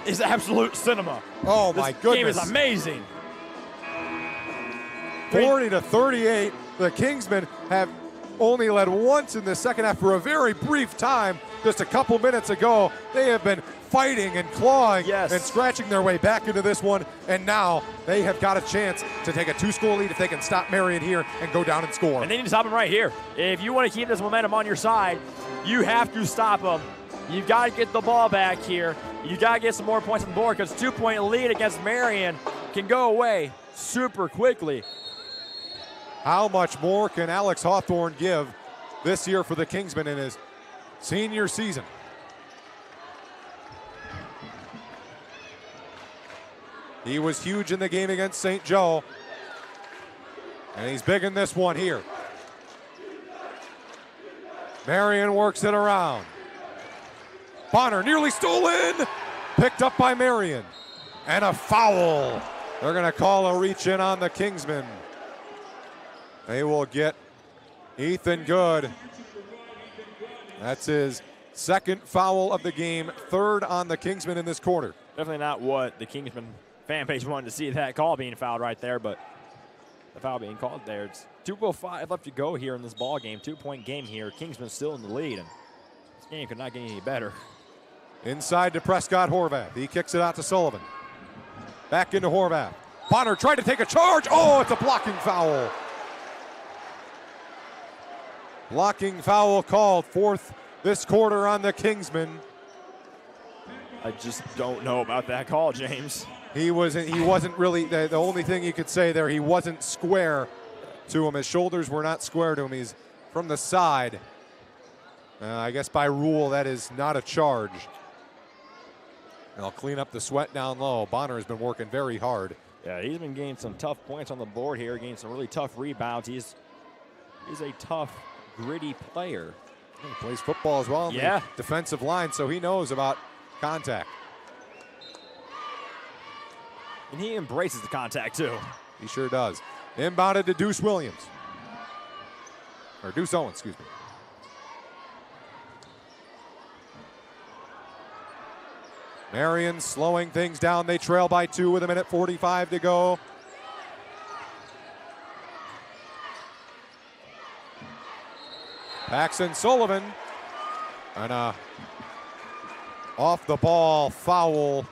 is absolute cinema. Oh, my goodness. This game is amazing. 40-38. The Kingsmen have only led once in the second half for a very brief time. Just a couple minutes ago, they have been fighting and clawing and scratching their way back into this one, and now they have got a chance to take a 2-score lead if they can stop Marian here and go down and score. And they need to stop them right here. If you want to keep this momentum on your side, you have to stop them. You've got to get the ball back here. You got to get some more points on the board because 2-point lead against Marian can go away super quickly. How much more can Alex Hawthorne give this year for the Kingsmen in his senior season? He was huge in the game against St. Joe. And he's big in this one here. Marian works it around. Bonner nearly stolen. Picked up by Marian. And a foul. They're going to call a reach in on the Kingsmen. They will get Ethan Good. That's his second foul of the game, third on the Kingsmen in this quarter. Definitely not what the Kingsman fan base wanted to see, that call being fouled right there, but the foul being called there. It's 2:05 left to go here in this ball game. 2-point game here. Kingsman still in the lead, and this game could not get any better. Inside to Prescott Horvath. He kicks it out to Sullivan. Back into Horvath. Bonner tried to take a charge. Oh, it's a blocking foul. Blocking foul called, fourth this quarter on the Kingsmen. I just don't know about that call, James. He wasn't really, the only thing you could say there, he wasn't square to him. His shoulders were not square to him. He's from the side. I guess by rule that is not a charge. And I'll clean up the sweat down low. Bonner has been working very hard. Yeah, he's been getting some tough points on the board here, getting some really tough rebounds. He's a tough, gritty player. He plays football as well on the defensive line, so he knows about contact. And he embraces the contact, too. He sure does. Inbounded to Deuce Williams. Or Deuce Owens, excuse me. Marian slowing things down. They trail by 2 with 1:45 to go. Paxton Sullivan. And off the ball foul.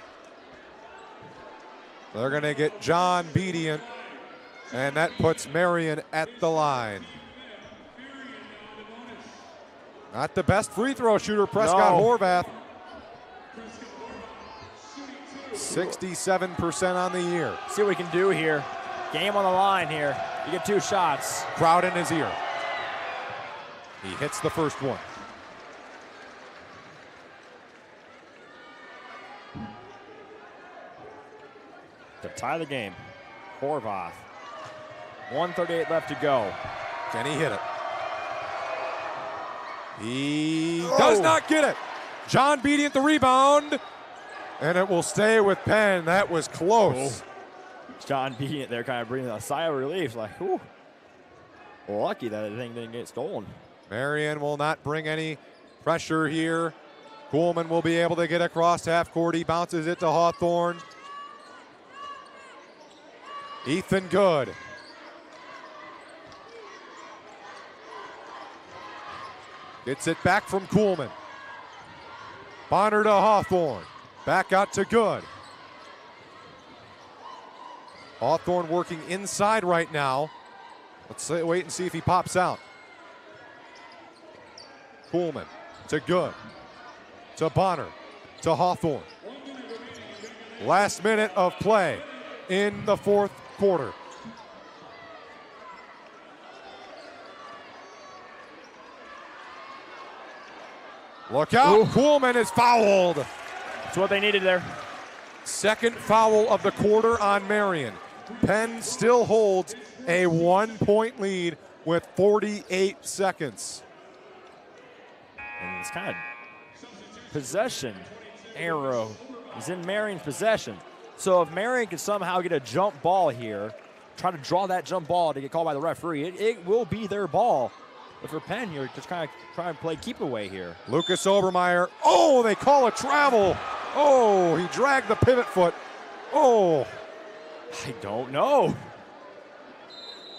They're going to get John Bedient. And that puts Marian at the line. Not the best free throw shooter, Prescott Horvath. 67% on the year. See what we can do here. Game on the line here. You get 2 shots. Crowd in his ear. He hits the first one. To tie the game, Horvath. 1:38 left to go. Can he hit it? He does not get it. John Bedient the rebound. And it will stay with Penn. That was close. John Bedient there kind of breathing a sigh of relief. Like, whew. Lucky that the thing didn't get stolen. Marian will not bring any pressure here. Kuhlman will be able to get across half court. He bounces it to Hawthorne. Ethan Good. Gets it back from Kuhlman. Bonner to Hawthorne. Back out to Good. Hawthorne working inside right now. Let's wait and see if he pops out. Kuhlman to Good. To Bonner. To Hawthorne. Last minute of play in the fourth quarter. Look out. Ooh. Kuhlman is fouled. That's what they needed there. Second foul of the quarter on Marian. Penn still holds a 1-point lead with 48 seconds. And it's kind of possession arrow is in Marian's possession. So if Marian can somehow get a jump ball here, try to draw that jump ball to get called by the referee, it will be their ball. But for Penn, you're just kind of trying to play keep away here. Lucas Obermeyer. Oh, they call a travel. Oh, he dragged the pivot foot. Oh. I don't know.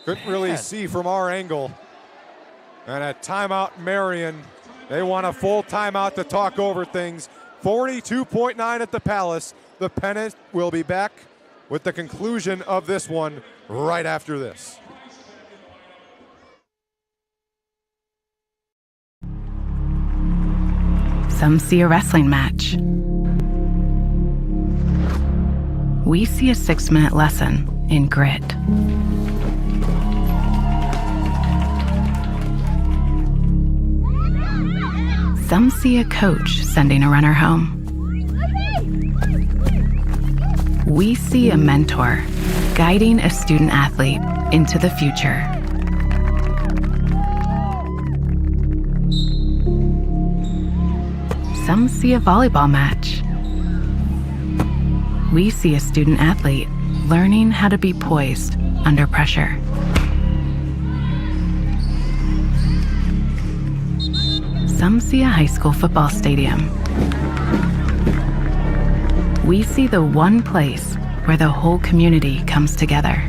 Couldn't really see from our angle. And a timeout, Marian. They want a full timeout to talk over things. 42.9 at the Palace. The Pennant will be back with the conclusion of this one right after this. Some see a wrestling match. We see a 6-minute lesson in grit. Some see a coach sending a runner home. We see a mentor guiding a student athlete into the future. Some see a volleyball match. We see a student athlete learning how to be poised under pressure. Some see a high school football stadium. We see the one place where the whole community comes together.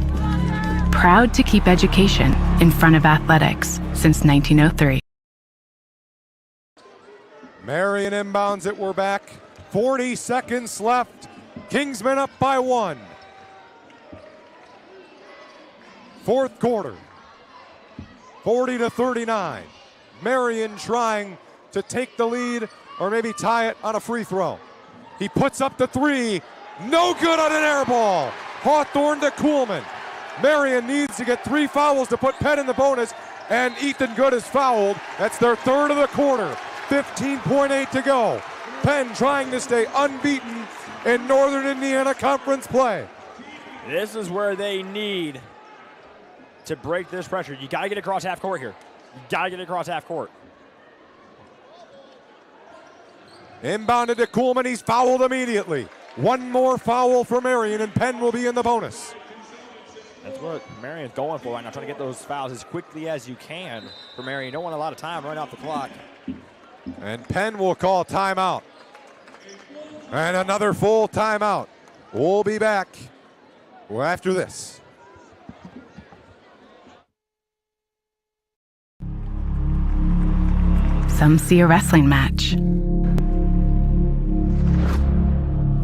Proud to keep education in front of athletics since 1903. Marian inbounds it. We're back. 40 seconds left. Kingsmen up by 1. Fourth quarter. 40-39. Marian trying to take the lead or maybe tie it on a free throw. He puts up the 3. No good on an air ball. Hawthorne to Kuhlman. Marian needs to get 3 fouls to put Penn in the bonus, and Ethan Good is fouled. That's their third of the quarter. 15.8 to go. Penn trying to stay unbeaten in Northern Indiana Conference play. This is where they need to break this pressure. You got to get across half court here. You got to get across half court. Inbounded to Kuhlman. He's fouled immediately. One more foul for Marian, and Penn will be in the bonus. That's what Marian's going for right now, trying to get those fouls as quickly as you can for Marian. You don't want a lot of time running off the clock. And Penn will call timeout. And another full timeout. We'll be back after this. Some see a wrestling match.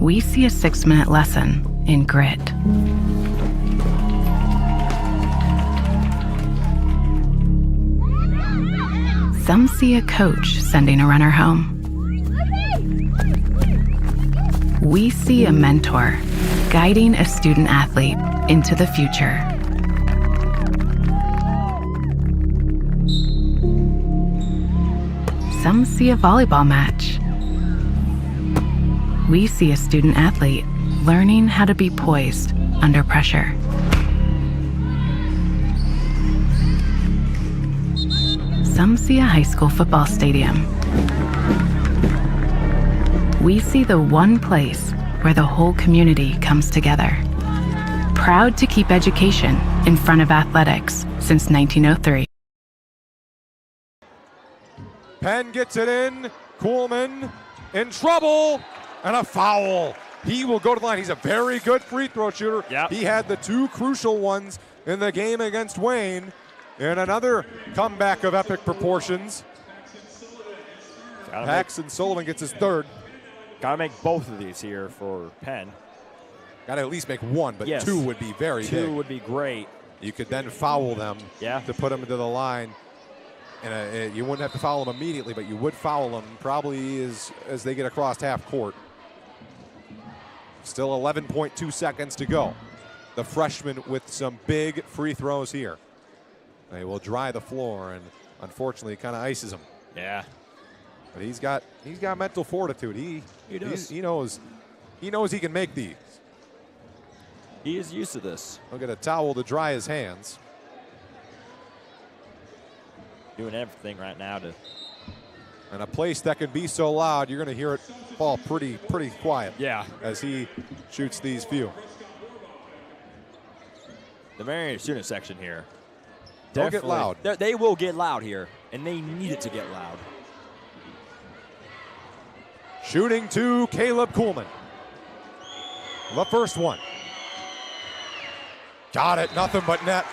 We see a 6-minute lesson in grit. Some see a coach sending a runner home. We see a mentor guiding a student athlete into the future. Some see a volleyball match. We see a student athlete learning how to be poised under pressure. Some see a high school football stadium. We see the one place where the whole community comes together. Proud to keep education in front of athletics since 1903. Penn gets it in. Kuhlman in trouble, and a foul. He will go to the line. He's a very good free throw shooter. Yep. He had the 2 crucial ones in the game against Wayne. And another comeback of epic proportions. Paxton Sullivan gets his 3rd. Got to make both of these here for Penn. Got to at least make 1, but yes. 2 would be very big. 2 would be great. You could then foul them to put them into the line. And you wouldn't have to foul them immediately, but you would foul them probably as they get across half court. Still 11.2 seconds to go. The freshman with some big free throws here. They will dry the floor, and unfortunately, it kind of ices him. Yeah. But he's got mental fortitude. He knows he can make these. He is used to this. He'll get a towel to dry his hands. Doing everything right now to. And a place that can be so loud, you're going to hear it fall pretty quiet. Yeah. As he shoots these few. The Marian student section here. They'll get loud. They will get loud here, and they need it to get loud. Shooting to Caleb Kuhlman. The first one. Got it, nothing but net.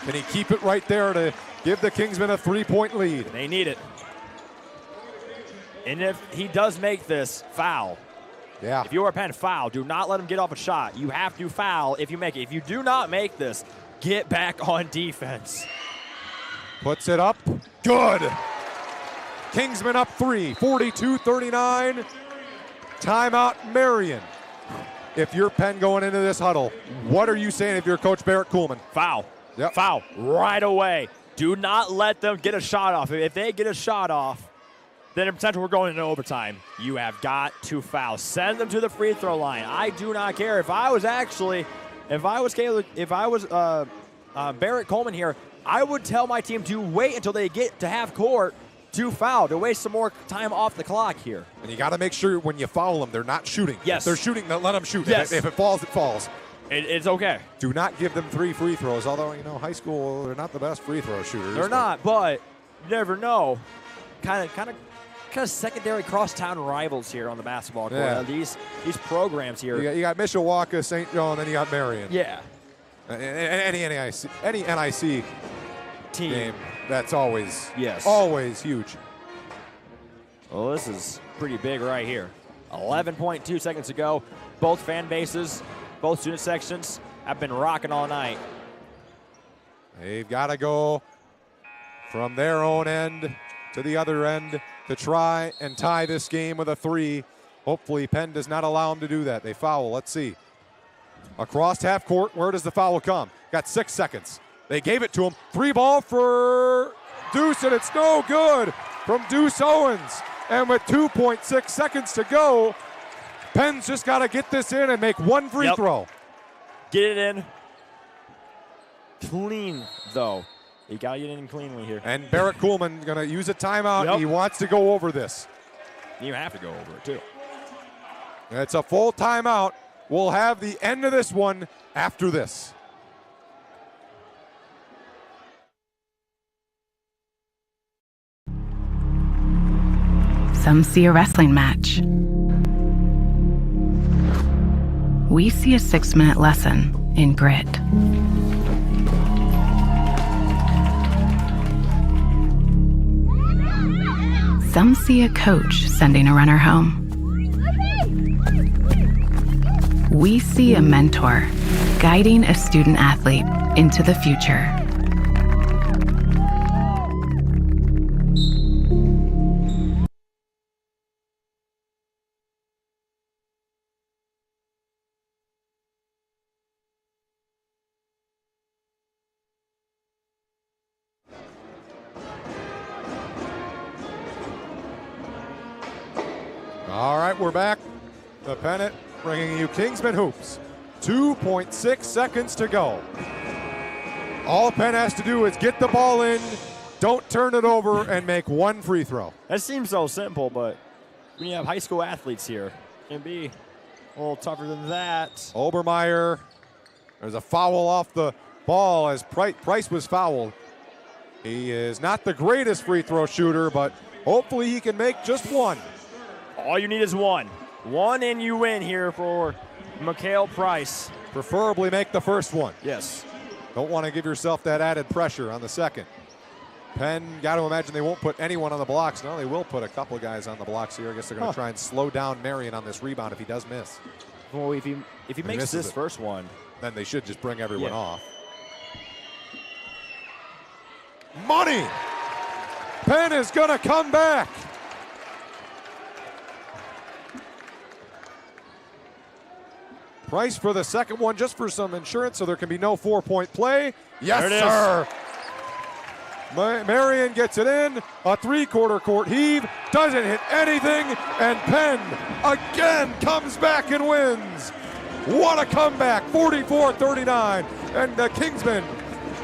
Can he keep it right there to give the Kingsmen a 3-point lead? They need it. And if he does make this, foul. Yeah. If you are Penn, foul. Do not let him get off a shot. You have to foul if you make it. If you do not make this, get back on defense. Puts it up. Good. Kingsmen up 3, 42-39. Timeout, Marian. If you're Penn going into this huddle, what are you saying if you're Coach Barrett Kuhlman? Foul. Yep. Foul right away. Do not let them get a shot off. If they get a shot off, then in potential we're going into overtime. You have got to foul. Send them to the free throw line. I do not care. If I was Barrett Coleman here, I would tell my team to wait until they get to half court to foul, to waste some more time off the clock here. And you got to make sure when you foul them, they're not shooting. Yes. If they're shooting, then let them shoot. Yes. If it falls, it falls. It's okay. Do not give them 3 free throws, although, high school, they're not the best free throw shooters. They're not, but you never know. Kind of secondary crosstown rivals here on the basketball court. Yeah. These programs here. You got Mishawaka, St. Joe, and then you got Marian. Yeah. Any NIC Team. game, that's always huge. Well, this is pretty big right here. 11.2 seconds to go. Both fan bases, both student sections have been rocking all night. They've got to go from their own end to the other end to try and tie this game with a 3. Hopefully, Penn does not allow them to do that. They foul. Let's see. Across half court, where does the foul come? Got 6 seconds. They gave it to him. 3 ball for Deuce, and it's no good from Deuce Owens. And with 2.6 seconds to go, Penn's just got to get this in and make 1 free throw. Get it in. Clean, though. You got to get it in cleanly here. And Barrett Kuhlman going to use a timeout. Yep. He wants to go over this. You have to go over it, too. It's a full timeout. We'll have the end of this one after this. Some see a wrestling match. We see a 6-minute lesson in grit. Some see a coach sending a runner home. We see a mentor guiding a student athlete into the future. All right, we're back. The Pennant bringing you Kingsman Hoops. 2.6 seconds to go. All Penn has to do is get the ball in, don't turn it over, and make 1 free throw. That seems so simple, but when you have high school athletes here, it can be a little tougher than that. Obermeyer, there's a foul off the ball as Price was fouled. He is not the greatest free throw shooter, but hopefully he can make just 1. All you need is 1. 1 and you win here for Mikhail Price. Preferably make the first one. Yes. Don't want to give yourself that added pressure on the second. Penn, got to imagine they won't put anyone on the blocks. No, they will put a couple of guys on the blocks here. I guess they're going to try and slow down Marian on this rebound if he does miss. Well, if he makes this first one, then they should just bring everyone off. Money! Penn is going to come back. Price for the second one, just for some insurance, so there can be no 4-point play. Yes, sir. Marian gets it in. A 3-quarter court heave. Doesn't hit anything. And Penn again comes back and wins. What a comeback. 44-39. And the Kingsmen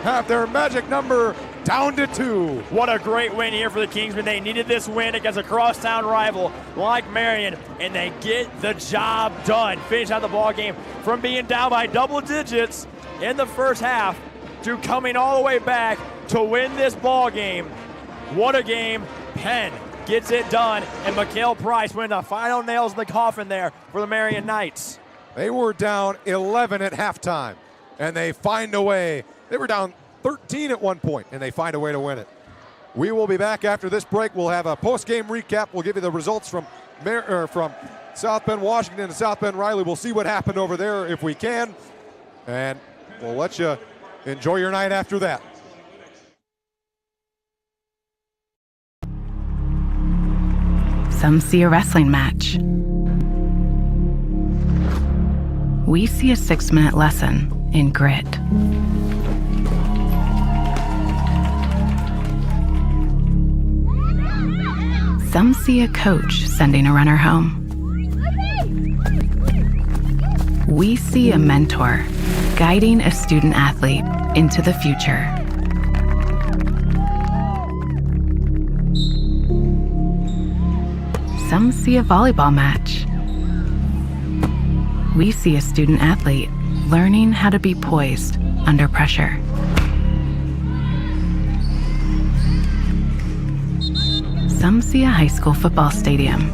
have their magic number down to 2. What a great win here for the Kingsmen. They needed this win against a crosstown rival like Marian, and they get the job done. Finish out the ball game from being down by double digits in the first half to coming all the way back to win this ball game. What a game. Penn gets it done, and Mikhail Price wins the final nails in the coffin there for the Marian Knights. They were down 11 at halftime, and they find a way. They were down 13 at one point, and they find a way to win it. We will be back after this break. We'll have a post-game recap. We'll give you the results from South Bend, Washington, and South Bend, Riley. We'll see what happened over there if we can, and we'll let you enjoy your night after that. Some see a wrestling match. We see a 6-minute lesson in grit. Some see a coach sending a runner home. We see a mentor guiding a student athlete into the future. Some see a volleyball match. We see a student athlete learning how to be poised under pressure. Some see a high school football stadium.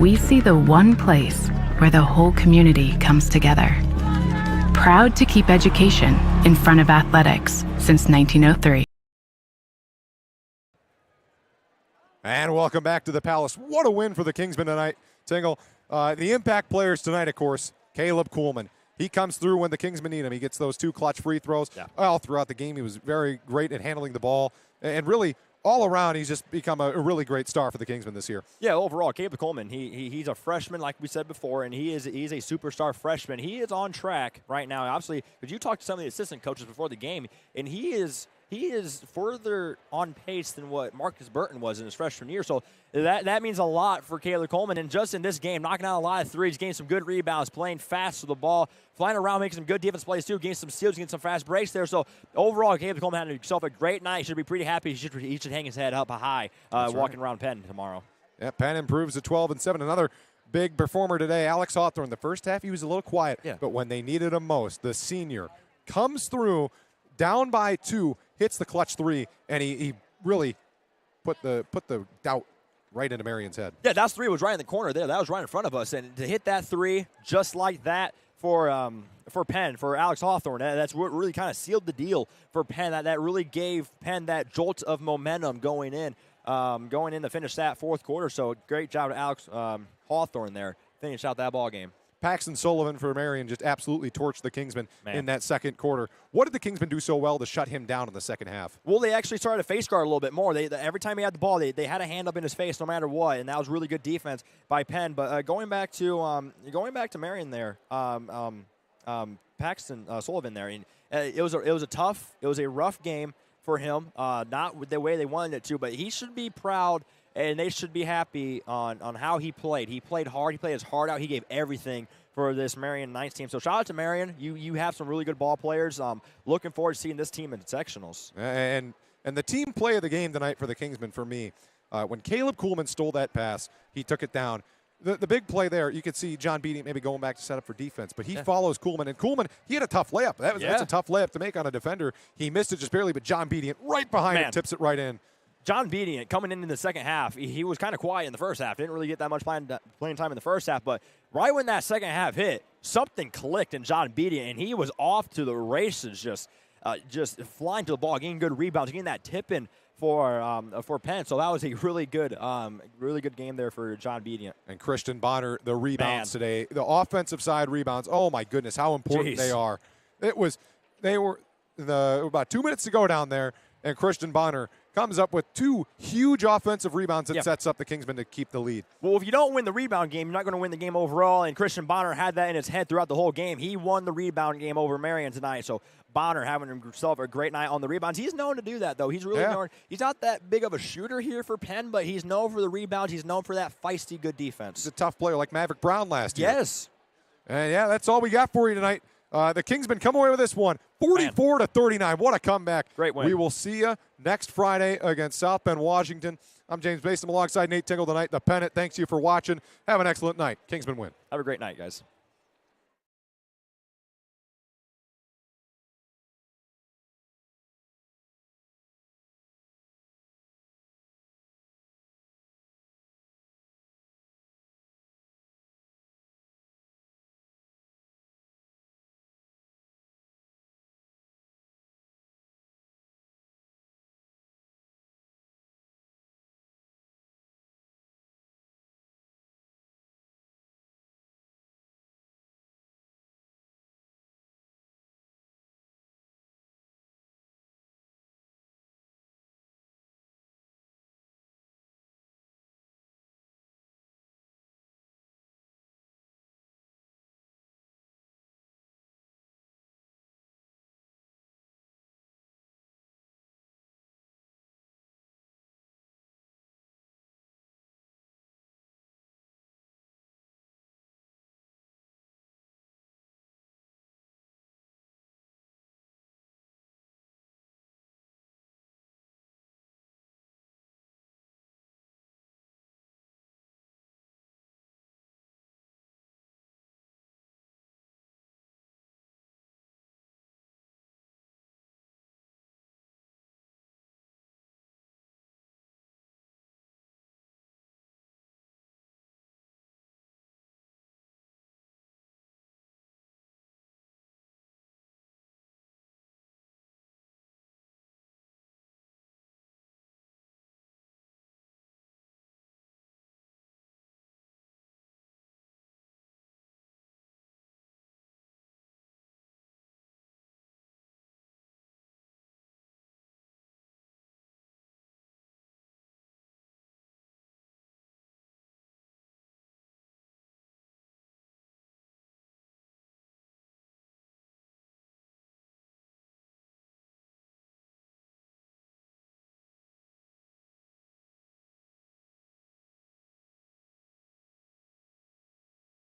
We see the one place where the whole community comes together. Proud to keep education in front of athletics since 1903. And welcome back to the Palace. What a win for the Kingsmen tonight, Tingle. The impact players tonight, of course, Caleb Kuhlman. He comes through when the Kingsmen need him. He gets those 2 clutch free throws. All throughout the game, he was very great at handling the ball. And really, all around, he's just become a really great star for the Kingsmen this year. Yeah, overall, Caleb Coleman, he's a freshman, like we said before, and he's a superstar freshman. He is on track right now. Obviously, because you talked to some of the assistant coaches before the game, and he is further on pace than what Marcus Burton was in his freshman year. So that means a lot for Caleb Coleman. And just in this game, knocking out a lot of threes, getting some good rebounds, playing fast with the ball, flying around, making some good defense plays too, getting some steals, getting some fast breaks there. So overall, Caleb Coleman had himself a great night. He should be pretty happy. He should hang his head up high walking around Penn tomorrow. Yeah, Penn improves to 12-7. Another big performer today, Alex Hawthorne. The first half, he was a little quiet. Yeah. But when they needed him most, the senior comes through, down by 2, hits the clutch 3, and he really put the doubt right into Marian's head. Yeah, that 3 was right in the corner there. That was right in front of us. And to hit that 3 just like that for Penn, for Alex Hawthorne, that's what really kind of sealed the deal for Penn. That really gave Penn that jolt of momentum going in to finish that fourth quarter. So great job to Alex Hawthorne there. Finish out that ball game. Paxton Sullivan for Marian just absolutely torched the Kingsmen in that second quarter. What did the Kingsmen do so well to shut him down in the second half? Well, they actually started to face guard a little bit more. Every time he had the ball, they had a hand up in his face no matter what, and that was really good defense by Penn. But going back to Marian there, Paxton Sullivan there, and it was a rough game for him. Not the way they wanted it to, but he should be proud. And they should be happy on how he played. He played hard. He played his heart out. He gave everything for this Marian Knights team. So shout out to Marian. You have some really good ball players. Looking forward to seeing this team in sectionals. And the team play of the game tonight for the Kingsmen for me, when Caleb Kuhlman stole that pass, he took it down. The big play there, you could see John Beatty maybe going back to set up for defense, but he follows Kuhlman. And Kuhlman, he had a tough layup. That's a tough layup to make on a defender. He missed it just barely, but John Beatty right behind it tips it right in. John Beatty, coming into the second half, he was kind of quiet in the first half. Didn't really get that much playing time in the first half. But right when that second half hit, something clicked in John Beatty, and he was off to the races, just flying to the ball, getting good rebounds, getting that tip in for Penn. So that was a really good game there for John Beatty. And Christian Bonner, the rebounds today, the offensive side rebounds. Oh my goodness, how important they are! They were about 2 minutes to go down there, and Christian Bonner comes up with 2 huge offensive rebounds and sets up the Kingsmen to keep the lead. Well, if you don't win the rebound game, you're not going to win the game overall, and Christian Bonner had that in his head throughout the whole game. He won the rebound game over Marian tonight, so Bonner having himself a great night on the rebounds. He's known to do that, though. He's really known. He's not that big of a shooter here for Penn, but he's known for the rebounds. He's known for that feisty, good defense. He's a tough player like Maverick Brown last year. Yes. And, that's all we got for you tonight. The Kingsmen come away with this one, 44-39. What a comeback. Great win. We will see you next Friday against South Bend, Washington. I'm James Basin alongside Nate Tingle tonight. The Pennant, thanks you for watching. Have an excellent night. Kingsmen win. Have a great night, guys.